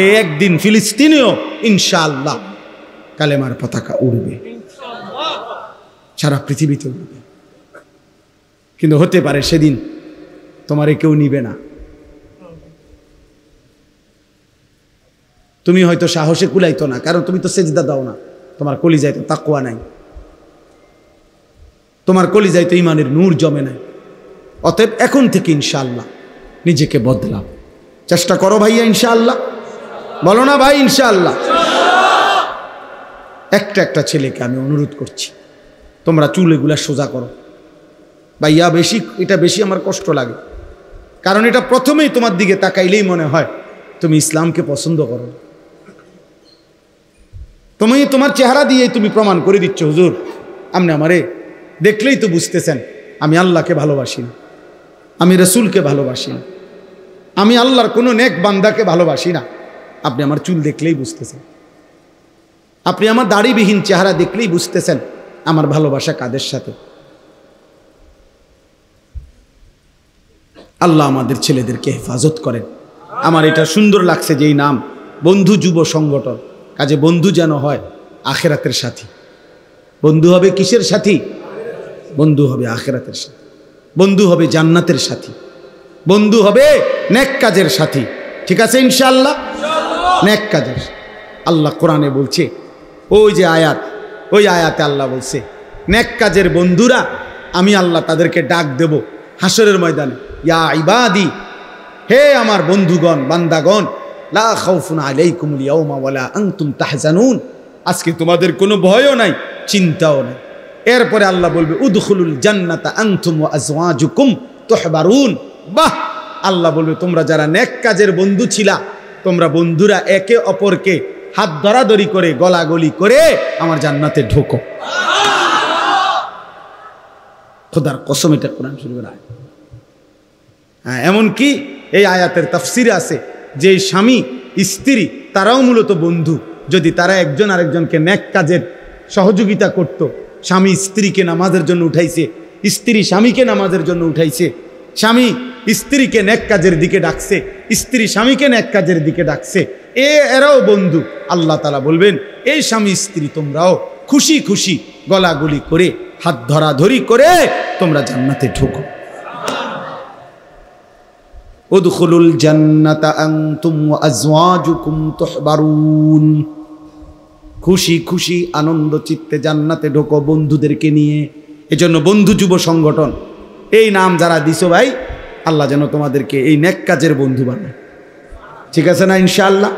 এই একদিন ফিলিস্তিনেও ইনশাআল্লাহ কালেমার পতাকা উড়বে, সারা পৃথিবীতে উড়বে। কিন্তু হতে পারে সেদিন তোমারে কেউ নিবে না, তুমি হয়তো সাহসে কুলাইতো না, কারণ তুমি তো সেজদা দাও না, তোমার কলিজায় তো তাকওয়া নাই, তোমার কলিজায় তো ইমানের নূর জমে নাই। অতএব এখন থেকে ইনশাআল্লাহ নিজেকে বদলাও, চেষ্টা করো ভাইয়া ইনশাআল্লাহ, বলো না ভাই ইনশাআল্লাহ। একটা একটা ছেলেকে আমি অনুরোধ করছি, তোমরা চুল এগুলা সোজা করো ভাইয়া। বেশি এটা বেশি আমার কষ্ট লাগে, কারণ এটা প্রথমেই তোমার দিকে তাকাইলেই মনে হয় তুমি ইসলামকে পছন্দ করো। তুমি তোমার চেহারা দিয়েই তুমি প্রমাণ করে দিচ্ছ হুজুর, আপনি আমারে দেখলেই তো বুঝতেছেন আমি আল্লাহকে ভালোবাসি না, আমি রসুলকে ভালোবাসি না, আমি আল্লাহর কোনো নেক বান্দাকে ভালোবাসি না। আপনি আমার চুল দেখলেই বুঝতেছেন, আপনি আমার দাড়িবিহীন চেহারা দেখলেই বুঝতেছেন আমার ভালোবাসা কাদের সাথে। আল্লাহ আমাদের ছেলেদেরকে হেফাজত করেন। আমার এটা সুন্দর লাগছে যে এই নাম বন্ধু যুব সংগঠন, কাজে বন্ধু যেন হয় আখেরাতের সাথী। বন্ধু হবে কিসের সাথী? বন্ধু হবে আখেরাতের সাথী, বন্ধু হবে জান্নাতের সাথী, বন্ধু হবে নেক কাজের সাথী। ঠিক আছে ইনশাআল্লাহ, নেক কাজের। আল্লাহ কোরআনে বলছে, ওই যে আয়াত, ওই আয়াতে আল্লাহ বলছে নেক কাজের বন্ধুরা আমি আল্লাহ তাদেরকে ডাক দেব হাসরের ময়দানে, ইয়া ইবাদি, হে আমার বন্ধুগণ, বান্দাগণ, লা খাউফুন আলাইকুমুল ইয়াওমা ওয়ালা আনতুম তাহজানুন, আজকে তোমাদের কোনো ভয়ও নাই, চিন্তাও নাই। এরপরে আল্লাহ বলবে উদখুলুল জান্নাতা আনতুম ওয়া আজওয়াজুকুম তুহবারুন। বাহ, আল্লাহ বলবে তোমরা যারা নেক কাজের বন্ধু ছিলা, তোমরা বন্ধুরা একে অপরকে হাত ধরাধরি করে গলাগলি করে আমার জান্নাতে ঢোকো। খোদার কসম, এটা কোরআন শরীফের আয়াত। হ্যাঁ, এমনকি এই আয়াতের তাফসিরে আছে যে স্বামী স্ত্রী তারাও মূলত বন্ধু, যদি তারা একজন আরেকজনকে নেক কাজের সহযোগিতা করত। স্বামী স্ত্রীকে নামাজের জন্য উঠাইছে, স্ত্রী স্বামীকে নামাজের জন্য উঠাইছে, স্বামী স্ত্রীকে নেক কাজের দিকে ডাকছে, স্ত্রী স্বামীকে নেক কাজের দিকে ডাকছে, এরাও বন্ধু। আল্লাহ তাআলা বলবেন এই স্বামী স্ত্রী তোমরাও খুশি খুশি গলাগলি করে হাত ধরাধরি করে তোমরা জান্নাতে ঢোকো। উদখুলুল জান্নাতা আনতুম ওয়া আজওয়াজুকুম তুহবারুন, খুশি খুশি আনন্দ চিত্তে জান্নাতে ঢোকো বন্ধুদেরকে নিয়ে। এজন্য বন্ধু যুব সংগঠন এই নাম যারা দিছো ভাই, আল্লাহ যেন তোমাদেরকে এই নেক কাজের বন্ধু বানায়। ঠিক আছে না ইনশাআল্লাহ?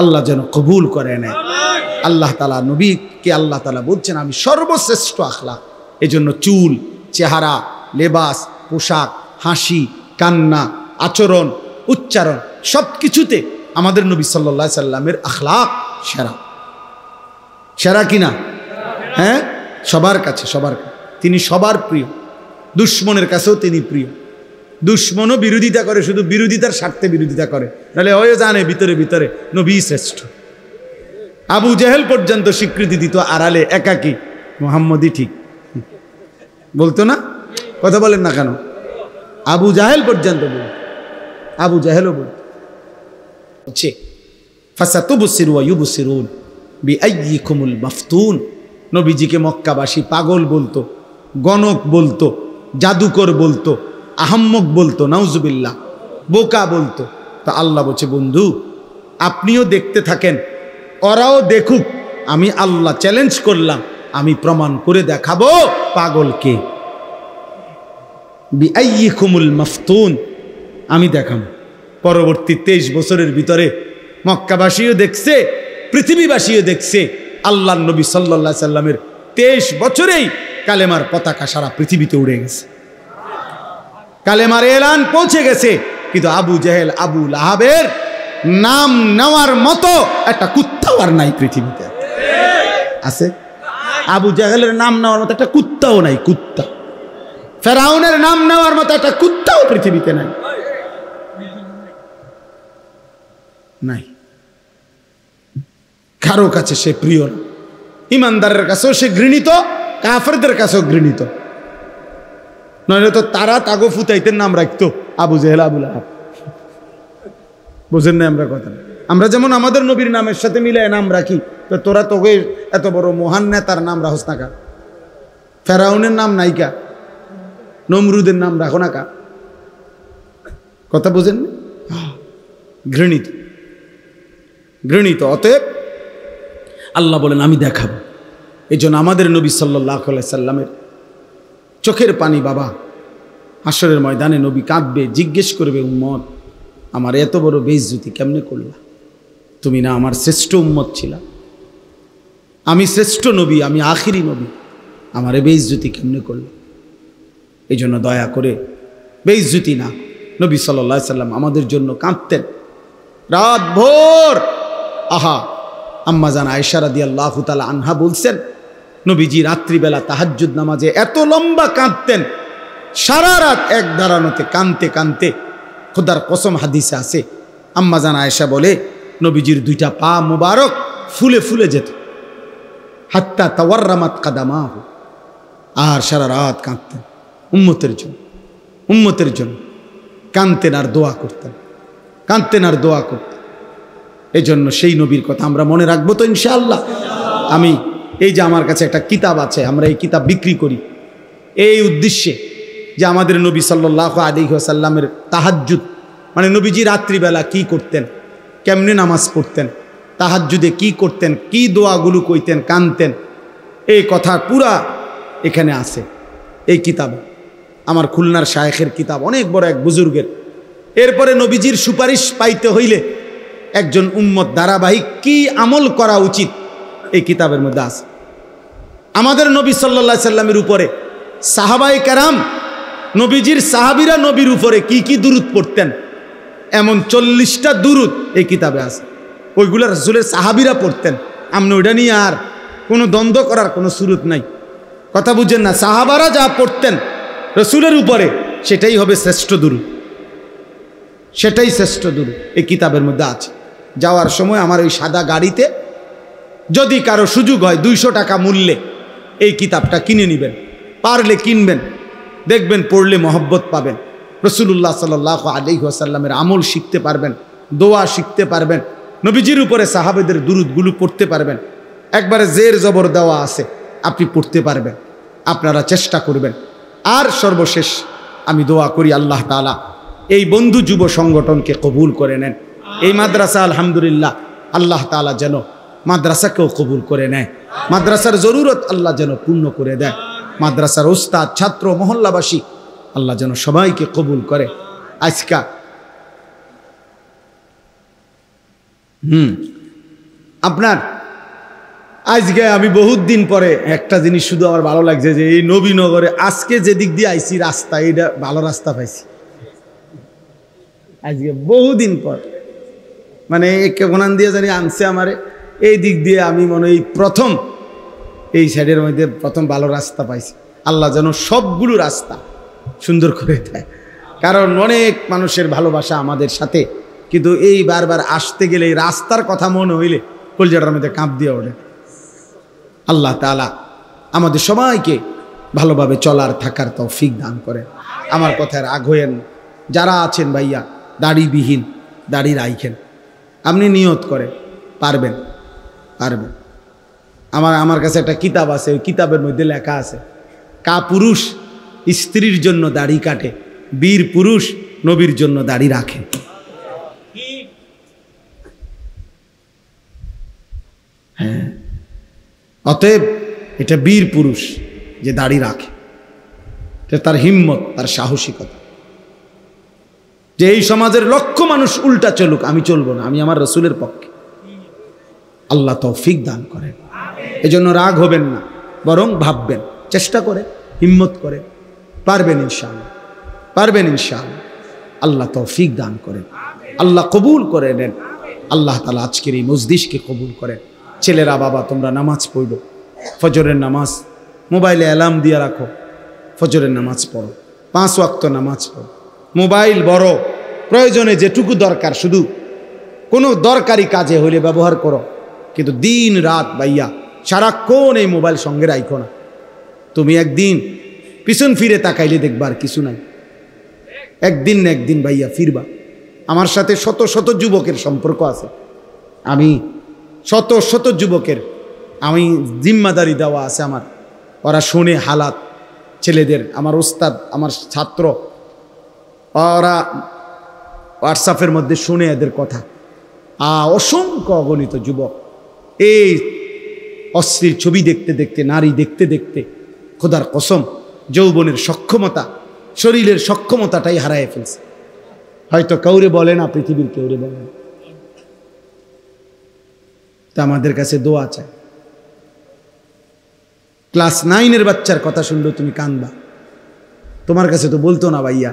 আল্লাহ যেন কবুল করে নেয়। আল্লাহ তাআলা নবীকে আল্লাহ তাআলা বলছেন আমি সর্বশ্রেষ্ঠ আখলাক। এজন্য চুল, চেহারা, লেবাস, পোশাক, হাসি, কান্না, আচরণ, উচ্চারণ সব কিছুতে আমাদের নবী সাল্লাল্লাহু আলাইহি সাল্লামের আখলাক সেরা। সেরা কিনা? হ্যাঁ, সবার কাছে, সবার কাছে তিনি সবার প্রিয়। দুশ্মনের কাছেও তিনি প্রিয়। দুশ্মনও বিরোধিতা করে, শুধু বিরোধিতার স্বার্থে বিরোধিতা করে, নাহলে হয়ে জানে ভিতরে ভিতরে নবী শ্রেষ্ঠ। আবু জেহেল পর্যন্ত স্বীকৃতি দিত আড়ালে একাকী মুহাম্মদই ঠিক বলতো না? কথা বলেন না কেন? আবু জাহেল পর্যন্ত বলত, আবু জাহেলও বলছে ফাসাতুবসিরু ওয়া ইউবসিরুন বিআইয়িকুমুল মাফতুন। নবীজিকে মক্কাবাসী পাগল বলতো, গণক বলতো, জাদুকর বলতো, আহাম্মক বলতো, নাউজুবিল্লাহ, বোকা বলতো। তা আল্লাহ বলছে বন্ধু আপনিও দেখতে থাকেন, ওরাও দেখুক। আমি আল্লাহ চ্যালেঞ্জ করলাম, আমি প্রমাণ করে দেখাবো পাগলকে। বিআইয়িকুমুল মাফতুন, আমি দেখাবো। পরবর্তী 23 বছরের ভিতরে মক্কাবাসীও দেখছে, পৃথিবীবাসীও দেখছে। আল্লাহর নবী সাল্লাল্লাহু আলাইহি সাল্লামের 23 বছরেই কালেমার পতাকা সারা পৃথিবীতে উড়ে গেছে, কালেমার এলান পৌঁছে গেছে। কিন্তু আবু জেহেল, আবু লাহাবের নাম নেওয়ার মতো একটা কুত্তাও আর নাই পৃথিবীতে। আছে? আবু জেহেলের নাম নেওয়ার মতো একটা কুত্তাও নাই, কুত্তা। ফেরাউনের নাম নেওয়ার মতো একটা কুত্তাও পৃথিবীতে নাই, নাই। কারো কাছে সে প্রিয় না। ইমানদারের কাছেও সে ঘৃণিত, কাফেরদের কাছেও ঘৃণিত। নইলে তো তারা তাগো ফুতাইতের নাম রাখতো আবু জেহেল, আবু লাহাব। বুঝেন না আমরা কথা? আমরা যেমন আমাদের নবীর নামের সাথে মিলায় নাম রাখি, তো তোরা তোকে এত বড় মহান নেতার নাম রাখস না কা? ফেরাউনের নাম নাইকা, নমরুদের নাম রাখো না কা? কথা বুঝেন? ঘৃণিত, ঘৃণিত। অতএব আল্লাহ বলেন আমি দেখাবো। এই জন্য আমাদের নবী সাল্লাল্লাহু আলাইহি সাল্লামের চোখের পানি বাবা, হাসরের ময়দানে নবী কাঁদবে, জিজ্ঞেস করবে উম্মত আমার এত বড় বেইজ্জতি কেমনে করলা? তুমি না আমার শ্রেষ্ঠ উম্মত ছিলা, আমি শ্রেষ্ঠ নবী, আমি আখিরি নবী, আমার বেইজ্জতি কেমনে করলা? এই জন্য দয়া করে বেইজ্জতি না। নবী সাল্লাল্লাহু আলাইহি সাল্লাম আমাদের জন্য কাঁদতেন রাত ভোর। আহা, আম্মা জান আয়েশা রাদিয়াল্লাহু তাআলা আনহা বলছেন নবীজি রাত্রিবেলা তাহাজ্জুদ নামাজে এত লম্বা কাঁদতেন, সারা রাত এক দাঁড়ানোতে কানতে কানতে। খোদার কসম হাদিসে আছে, আম্মা জান আয়েশা বলে নবীজির 2টা পা মুবারক ফুলে ফুলে যেত, হাত্তা তাওয়াররামাত কাদামাহু। আর সারা রাত কাঁদতেন উম্মতের জন্য, উম্মতের জন্য কাঁদতেন আর দোয়া করতেন, কাঁদতেন আর দোয়া করতেন। এই জন্য সেই নবীর কথা আমরা মনে রাখবো তো ইনশাআল্লাহ। আমি এই যে আমার কাছে একটা কিতাব আছে, আমরা এই কিতাব বিক্রি করি এই উদ্দেশ্যে যে আমাদের নবী সাল্লাল্লাহু আলাইহি ওয়াসাল্লামের তাহাজ্জুদ, মানে নবীজি রাত্রিবেলা কি করতেন, কেমনে নামাজ পড়তেন, তাহাজ্জুদে কি করতেন, কি দোয়াগুলো কইতেন, কানতেন, এই কথা পুরা এখানে আছে এই কিতাবে। আমার খুলনার শায়েখের কিতাব, অনেক বড় এক বুজুর্গের। এরপরে নবীজির সুপারিশ পাইতে হইলে একজন উম্মত ধারাবাহিক কি আমল করা উচিত এই কিতাবের মধ্যে আছে। আমাদের নবী সাল্লাল্লাহু আলাইহি সাল্লামের উপরে সাহাবায়ে কেরাম, নবীজির সাহাবীরা নবীর উপরে কি কি দুরূদ পড়তেন, এমন 40টা দুরূদ এই কিতাবে আছে। ওইগুলো রাসূলের সাহাবীরা পড়তেন। আপনি ওইটা নিয়ে আর কোনো দ্বন্দ্ব করার কোনো সুরত নাই। কথা বুঝেন না? সাহাবারা যা পড়তেন রাসূলের উপরে সেটাই হবে শ্রেষ্ঠ দুরূদ, সেটাই শ্রেষ্ঠ দুরূদ এই কিতাবের মধ্যে আছে। যাওয়ার সময় আমার ওই সাদা গাড়িতে যদি কারো সুযোগ হয় 200 টাকা মূল্যে এই কিতাবটা কিনে নেবেন, পারলে কিনবেন, দেখবেন পড়লে মহব্বত পাবেন, রাসূলুল্লাহ সাল্লাল্লাহু আলাইহি ওয়াসাল্লামের আমল শিখতে পারবেন, দোয়া শিখতে পারবেন, নবীজির উপরে সাহাবেদের দুরূদগুলো পড়তে পারবেন। একবারে জের জবর দেওয়া আছে, আপনি পড়তে পারবেন। আপনারা চেষ্টা করবেন। আর সর্বশেষ আমি দোয়া করি আল্লাহ তাআলা এই বন্ধু যুব সংগঠনকে কবুল করে নেন। এই মাদ্রাসা আলহামদুলিল্লাহ আল্লাহ তাআলা যেন মাদ্রাসাকেও কবুল করে নেয়, মাদ্রাসার জরুরত আল্লাহ যেন পূর্ণ করে দেয়। মাদ্রাসার ওস্তাদ, ছাত্র, মহল্লাবাসী, আল্লাহ যেন সবাইকে কবুল করে। আজকা আপনার আজকে আমি বহুত দিন পরে একটা জিনিস শুধু আমার ভালো লাগছে যে এই নবীনগরে আজকে যে দিক দিয়ে আইছি রাস্তা, এটা ভালো রাস্তা পাইছি আজকে বহুদিন পর। মানে কোনান দিয়ে জানি আনছে আমারে এই দিক দিয়ে, আমি মনে এই প্রথম এই সাইডের মধ্যে প্রথম ভালো রাস্তা পাইছি। আল্লাহ যেন সবগুলো রাস্তা সুন্দর করে দেয়, কারণ অনেক মানুষের ভালোবাসা আমাদের সাথে, কিন্তু এই বারবার আসতে গেলে এই রাস্তার কথা মনে হইলে কলজাটার মধ্যে কাঁপ দিয়ে ওঠে। আল্লাহ তাআলা আমাদের সবাইকে ভালোভাবে চলার থাকার তৌফিক দান করেন। আমার কথায় রাগ হইয়েন না। যারা আছেন ভাইয়া দাড়িবিহীন, দাড়ি রাইখেন, আপনি নিয়ত করেন পারবেন পারবেন। আমার কাছে একটা কিতাব আছে, ওই কিতাবের মধ্যে লেখা আছে কা পুরুষ স্ত্রীর জন্য দাড়ি কাটে, বীর পুরুষ নবীর জন্য দাড়ি রাখে। হ্যাঁ, অতএব এটা বীর পুরুষ যে দাড়ি রাখে, এটা তার হিম্মত, তার সাহসিকতা। যে এই সমাজের লক্ষ মানুষ উল্টা চলুক, আমি চলবো না, আমি আমার রসুলের পক্ষে। আল্লাহ তৌফিক দান করেন। এজন্য রাগ হবেন না, বরং ভাববেন, চেষ্টা করে, হিম্মত করে, পারবেন ইনশাআল্লাহ, পারবেন ইনশাআল্লাহ। আল্লাহ তৌফিক দান করেন, আল্লাহ কবুল করে নেন। আল্লাহ তাআলা আজকের এই মজলিসকে কবুল করেন। ছেলেরা বাবা তোমরা নামাজ পড়ো, ফজরের নামাজ মোবাইলে অ্যালার্ম দিয়ে রাখো, ফজরের নামাজ পড়ো, 5 ওয়াক্ত নামাজ পড়ো। মোবাইল বড় প্রয়োজনে যেটুকু দরকার শুধু কোনো দরকারি কাজে হইলে ব্যবহার করো, কিন্তু দিন রাত ভাইয়া সারাক্ষণ এই মোবাইল সঙ্গে রাখো না। তুমি একদিন পিছন ফিরে তাকাইলে দেখবা আর কিছু নাই, একদিন না একদিন ভাইয়া ফিরবা। আমার সাথে শত শত যুবকের সম্পর্ক আছে, আমি শত শত যুবকের আমি জিম্মাদারি দেওয়া আছে আমার, ওরা শোনে হালাত ছেলেদের, আমার ওস্তাদ, আমার ছাত্র, ওরা হোয়াটসঅ্যাপের মধ্যে শুনে এদের কথা। অসংখ্য অগণিত যুবক এই অশ্লীল ছবি দেখতে দেখতে, নারী দেখতে দেখতে খোদার কসম যৌবনের সক্ষমতা, শরীরের সক্ষমতাটাই হারায় ফেলছে। হয়তো কাউরে বলে না, পৃথিবীর কেউরে বলে না। তা আমাদের কাছে দোয়া চাই। ক্লাস 9-এর বাচ্চার কথা শুনলেও তুমি কাঁদবা, তোমার কাছে তো বলতো না ভাইয়া,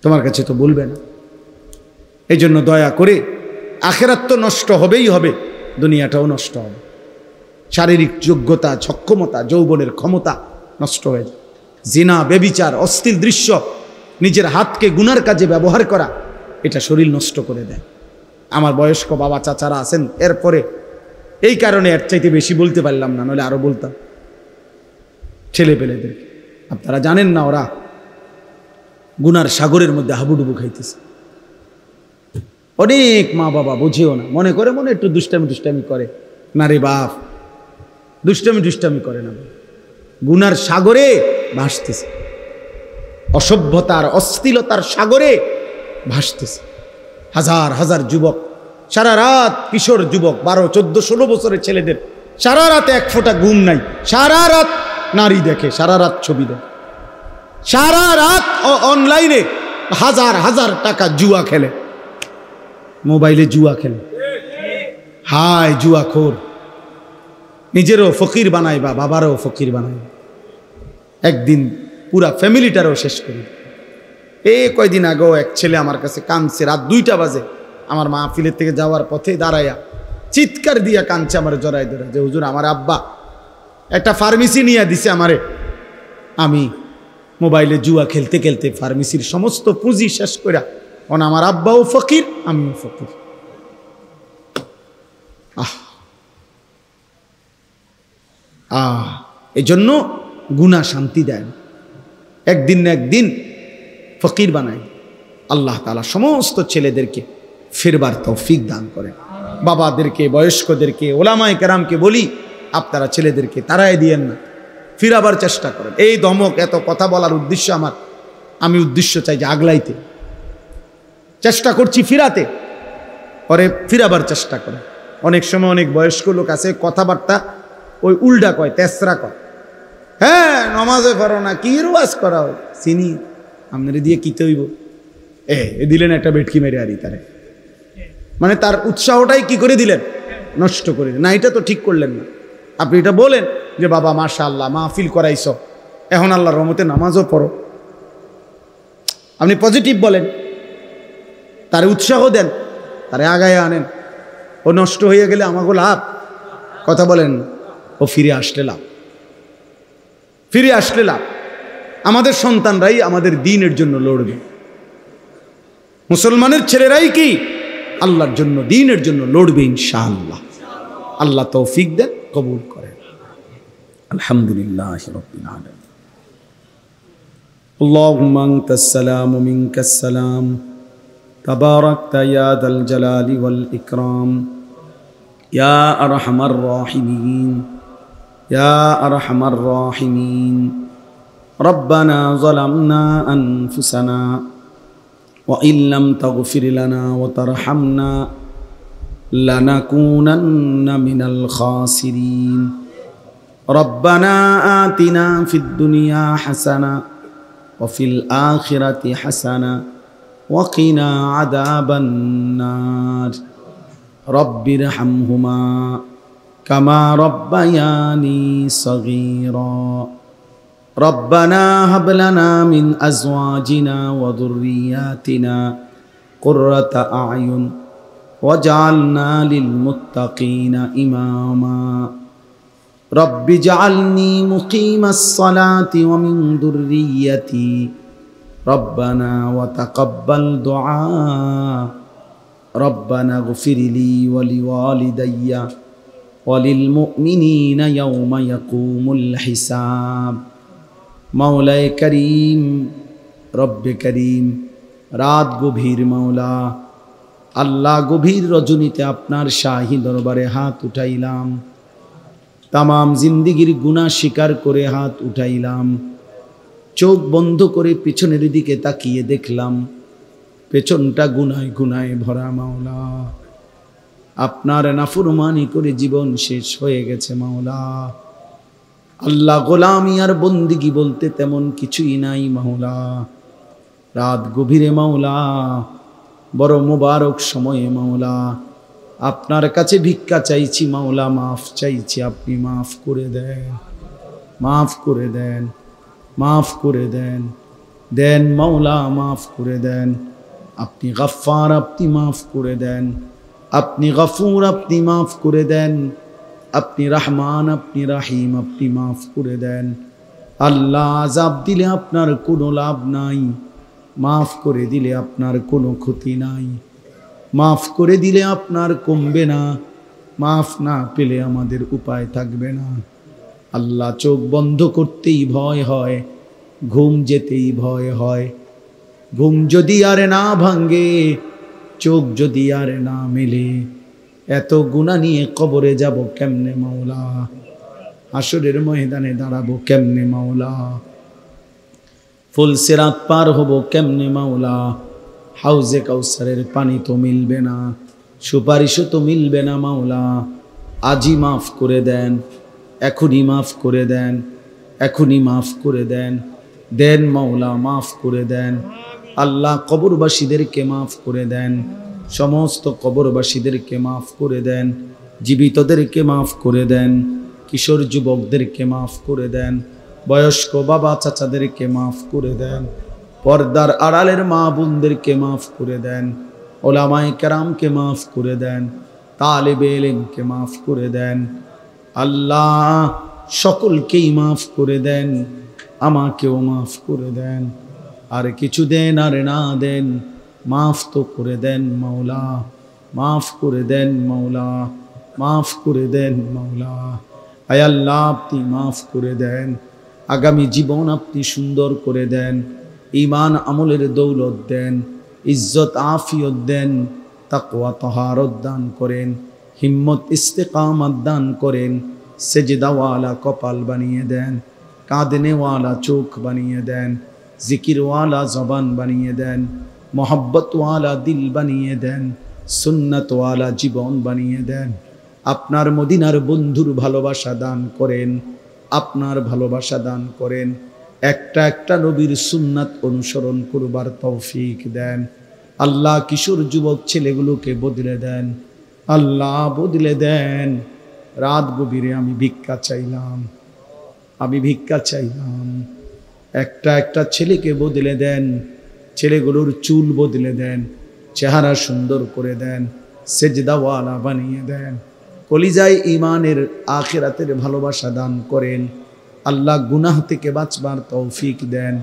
তোমার কাছে তো বলবে না। এই জন্য দয়া করে, আখেরাত তো নষ্ট হবেই হবে, দুনিয়াটাও নষ্ট হবে। শারীরিক যোগ্যতা, সক্ষমতা, যৌবনের ক্ষমতা নষ্ট হয়ে যায়। জিনা, বেবিচার, অশ্লীল দৃশ্য, নিজের হাতকে গুনার কাজে ব্যবহার করা, এটা শরীর নষ্ট করে দেয়। আমার বয়স্ক বাবা চাচারা আছেন, এরপরে এই কারণে এর চাইতে বেশি বলতে পারলাম না, নইলে আরো বলতাম। ছেলে পেলেদের আপনারা জানেন না, ওরা গুনার সাগরের মধ্যে হাবুডুবু খাইতেছে। অনেক মা বাবা বুঝেও না, মনে করে মনে একটু দুষ্টামি করে না রে বাপ, দুষ্টামি করে না, গুনার সাগরে ভাসতেছে, অসভ্যতার অশ্লীলতার সাগরে ভাসতেছে। হাজার হাজার যুবক সারা রাত, কিশোর যুবক 12, 14, 16 বছরের ছেলেদের সারা রাতে এক ফোঁটা ঘুম নাই, সারা রাত নারী দেখে, সারা রাত ছবি দেখে, সারা রাত অনলাইনে হাজার হাজার টাকা জুয়া খেলে, মোবাইলে জুয়া খেলে। হায় জুয়াখোর, নিজেরও ফকির বানায় বা বাবারও ফকির বানায়, একদিন পুরা ফ্যামিলিটারও শেষ করি। এই কয়দিন আগেও এক ছেলে আমার কাছে কাঁদছে, রাত 2টা বাজে, আমার মাহফিলের থেকে যাওয়ার পথে দাঁড়াইয়া চিৎকার দিয়া কাঁদছে আমার জড়াই ধরে, যে হুজুর আমার আব্বা একটা ফার্মেসি নিয়ে দিছে আমারে, আমি মোবাইলে জুয়া খেলতে খেলতে ফার্মেসির সমস্ত পুঁজি শেষ করে, আমার আব্বাও ফকির, আমিও ফকির। এই জন্য গুনাহ শান্তি দেয় না, একদিন না একদিন ফকির বানায়। আল্লাহ তাআলা সমস্ত ছেলেদেরকে ফিরবার তৌফিক দান করেন। বাবাদেরকে, বয়স্কদেরকে, ওলামায়ে কেরামকে বলি, আপনারা ছেলেদেরকে তাড়ায় দিয়েন না, ফিরাবার চেষ্টা করেন। এই ধমক, এত কথা বলার উদ্দেশ্য আমার, আমি উদ্দেশ্য চাই যে আগলাইতে, চেষ্টা করছি ফিরাতে, পরে ফিরাবার চেষ্টা করেন। অনেক সময় অনেক বয়স্ক লোক আছে, কথাবার্তা ওই উল্টা কয়, তেসরা কয়। হ্যাঁ, নমাজে পারো না, কি রোয়াজ করাও, চিনি আপনার দিয়ে কিতে হইব, এ দিলেন একটা বেটকি মেরে আরি তারে, মানে তার উৎসাহটাই কি করে দিলেন, নষ্ট করে দিলেন। না, এটা তো ঠিক করলেন না। আপনি এটা বলেন যে বাবা মাশাআল্লাহ মাহফিল করাইছ, এখন আল্লাহর রহমতে নামাজও পড়ো, আপনি পজিটিভ বলেন, তারে উৎসাহ দেন, তারে আগায় আনেন। ও নষ্ট হয়ে গেলে আমাকে লাভ, কথা বলেন, ও ফিরে আসলে লাভ, ফিরে আসলে লাভ। আমাদের সন্তানরাই আমাদের দ্বীনের জন্য লড়বে, মুসলমানের ছেলেরাই কি আল্লাহর জন্য, দ্বীনের জন্য লড়বে ইনশাআল্লাহ। আল্লাহ তৌফিক দেন, কবুল করেন। আলহামদুলিল্লাহি রাব্বিল আলামিন। আল্লাহুম্মা আনতাস সালামু মিনকাস সালাম, তাবারাকতা ইয়া যাল জালালি ওয়াল ইকরাম, ইয়া আরহামার রাহিমিন, ইয়া আরহামার রাহিমিন। রব্বানা যালামনা আনফুসানা ওয়া ইল্লাম তাগফির লানা ওয়া তারহামনা লানাকুনান্না মিনাল খাসিরিন। রব্বানা আতিনা ফিদ দুনিয়া হাসানা ওয়া ফিল আখিরাতি হাসানা ওয়া কিনা আযাবান নার। রব্বিরহামহুমা কামা রব্বায়ানি সগীরা। রব্বানা হাব লানা মিন আজওয়াজিনা ওয়া যুররিয়াতিনা কুররাতা আ'য়ুন ওয়াজআলনা লিল মুত্তাকিনা ইমামা। রব্বি জাআলনি মুকিমাস সালাতি ওয়া মিন যুররিয়্যাতি রব্বানা ওয়া তাকাব্বাল দুআ। রব্বানা ইগফিরলি ওয়া লিওয়ালিদাইয়া ওয়া লিল মুমিনিনা ইয়াওমা ইয়াকুমুল হিসাব। মাওলায়ে করিম, রব্বে করিম, রাত গভীর মাওলা, আল্লাহ গভীর রজনীতে আপনার শাহী দরবারে হাত উঠাইলাম, তামাম জিন্দিগির গুনাহ স্বীকার করে হাত উঠাইলাম। চোখ বন্ধ করে পিছনের দিকে তাকিয়ে দেখলাম পেছনটা গুনায় গুনায় ভরা মাওলা। আপনার নাফরমানি করে জীবন শেষ হয়ে গেছে মাওলা। আল্লাহ, গোলামি আর বন্দিগি বলতে তেমন কিছুই নাই মাওলা। রাত গভীরে মাওলা, বড় মুবারক সময়ে মাওলা, আপনার কাছে ভিক্ষা চাইছি মাওলা, মাফ চাইছি, আপনি মাফ করে দেন, মাফ করে দেন, মাফ করে দেন, দেন মাওলা, মাফ করে দেন। আপনি গফফার, আপনি মাফ করে দেন, আপনি গফুর, আপনি মাফ করে দেন, আপনি রহমান, আপনি রাহিম, আপনি মাফ করে দেন। আল্লাহ, আযাব দিলে আপনার কোনো লাভ নাই, মাফ করে দিলে আপনার কোনো ক্ষতি নাই, মাফ করে দিলে আপনার কমবে না, মাফ না পেলে আমাদের উপায় থাকবে না। আল্লাহ, চোখ বন্ধ করতেই ভয় হয়, ঘুম যেতেই ভয় হয়। ঘুম যদি আর না ভাঙ্গে, চোখ যদি আর না মেলে, এত গুনাহ নিয়ে কবরে যাব কেমনে মাওলা? হাসরের ময়দানে দাঁড়াবো কেমনে মাওলা? ফুল সিরাত পার হব কেমনে মাওলা? হাউজে কাউসারের পানি তো মিলবে না, সুপারিশও তো মিলবে না মাওলা। আজই মাফ করে দেন, এখনই মাফ করে দেন, এখনই মাফ করে দেন, দেন মাওলা, মাফ করে দেন। আল্লাহ, কবরবাসীদেরকে মাফ করে দেন, সমস্ত কবরবাসীদেরকে মাফ করে দেন, জীবিতদেরকে মাফ করে দেন, কিশোর যুবকদেরকে মাফ করে দেন, বয়স্ক বাবা চাচাদেরকে মাফ করে দেন, পর্দার আড়ালের মা বোনদেরকে মাফ করে দেন, ওলামায়ে কেরামকে মাফ করে দেন, তালেবে ইলমকে মাফ করে দেন। আল্লাহ, সকলকেই মাফ করে দেন, আমাকেও মাফ করে দেন। আর কিছু দেন আর না দেন, মাফ তো করে দেন মাওলা, মাফ করে দেন মাওলা, মাফ করে দেন মাওলা। আয় আল্লাহ, আপনি মাফ করে দেন। আগামী জীবন আপনি সুন্দর করে দেন, ঈমান আমলের দৌলত দেন, ইজ্জত আফিয়ত দেন, তাকওয়া তাহারত দান করেন, হিম্মত ইস্তেকামত দান করেন, সেজদাওয়ালা কপাল বানিয়ে দেন, কাঁদনেওয়ালা চোখ বানিয়ে দেন, জিকিরওয়ালা জবান বানিয়ে দেন, মোহব্বতওয়ালা দিল বানিয়ে দেন, সুন্নতওয়ালা জীবন বানিয়ে দেন। আপনার মদিনার বন্ধুর ভালোবাসা দান করেন, আপনার ভালোবাসা দান করেন। একটা একটা নবীর সুন্নাত অনুসরণ করবার তৌফিক দেন আল্লাহ। কিশোর যুবক ছেলেগুলোকে বদলে দেন আল্লাহ, বদলে দেন। রাত গভীরে আমি ভিক্ষা চাইলাম, আমি ভিক্ষা চাইলাম। একটা একটা ছেলেকে বদলে দেন, ছেলেগুলোর চুল বদলে দেন, চেহারা সুন্দর করে দেন, সেজদাওয়ালা বানিয়ে দেন। কলিজায় ঈমানের আখিরাতের ভালোবাসা দান করেন আল্লাহ। গুনাহ থেকে বাঁচবার তৌফিক দেন।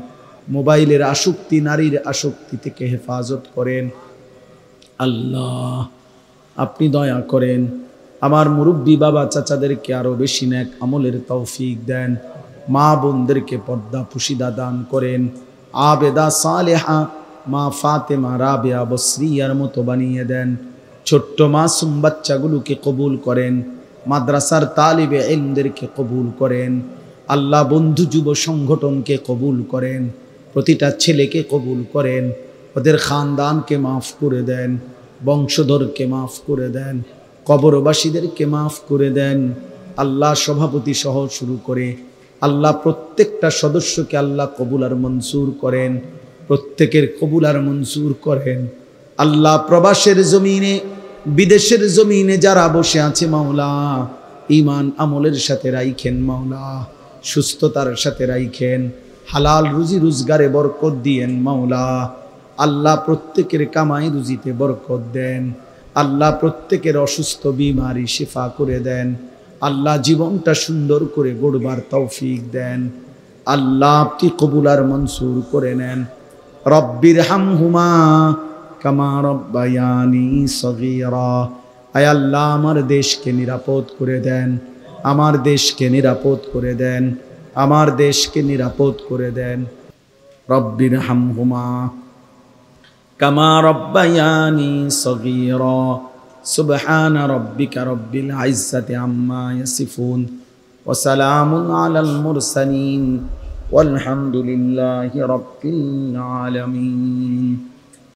মোবাইলের আসক্তি, নারীর আসক্তি থেকে হেফাজত করেন আল্লাহ। আপনি দয়া করেন। আমার মুরব্বী বাবা চাচাদেরকে আরো বেশি নেক আমলের তৌফিক দেন। মা বোনদেরকে পর্দা পুশিদা দান করেন। আবেদা সালেহা মা ফাতেমা রাবেয়া বসরিয়ার মতো বানিয়ে দেন। ছোট্ট মাসুম বাচ্চাগুলোকে কবুল করেন। মাদ্রাসার তালিবে ইলমদেরকে কবুল করেন আল্লাহ। বন্ধু যুব সংগঠনকে কবুল করেন। প্রতিটা ছেলেকে কবুল করেন। ওদের খানদানকে মাফ করে দেন, বংশধরকে মাফ করে দেন, কবরবাসীদেরকে মাফ করে দেন আল্লাহ। সভাপতি সহ শুরু করে আল্লাহ প্রত্যেকটা সদস্যকে আল্লাহ কবুল আর মনসুর করেন, প্রত্যেকের কবুল আর মনসুর করেন আল্লাহ। প্রবাসের জমিনে, বিদেশের জমিনে যারা বসে আছে মাওলা, ঈমান আমলের সাথে রাইখেন মাওলা, সুস্থতার সাথে রাইখেন, হালাল রুজি রোজগারে বরকত দিয়েন মাওলা আল্লাহ। প্রত্যেকের কামাই রুজিতে বরকত দেন আল্লাহ। প্রত্যেকের অসুস্থ বিমারি শিফা করে দেন আল্লাহ। জীবনটা সুন্দর করে গড়বার তৌফিক দেন আল্লাহ। আপনি কবুল আর মনসুর করে নেন। রব্বির হামহুমা কামা রব্বায়ানি সগীরা। আয় আল্লাহ, আমার দেশকে নিরাপদ করে দেন, আমার দেশকে নিরাপদ করে দেন, আমার দেশকে নিরাপদ করে দেন। রব্বির হামহুমা কামা রব্বায়ানি সগীরা। সুবহানা রাব্বিকা রব্বিল ইজ্জাতি আম্মা ইয়াসিফুন ওয়া সালামুন আলাল মুরসালিন ওয়ালহামদুলিল্লাহি রাব্বিল আলামিন।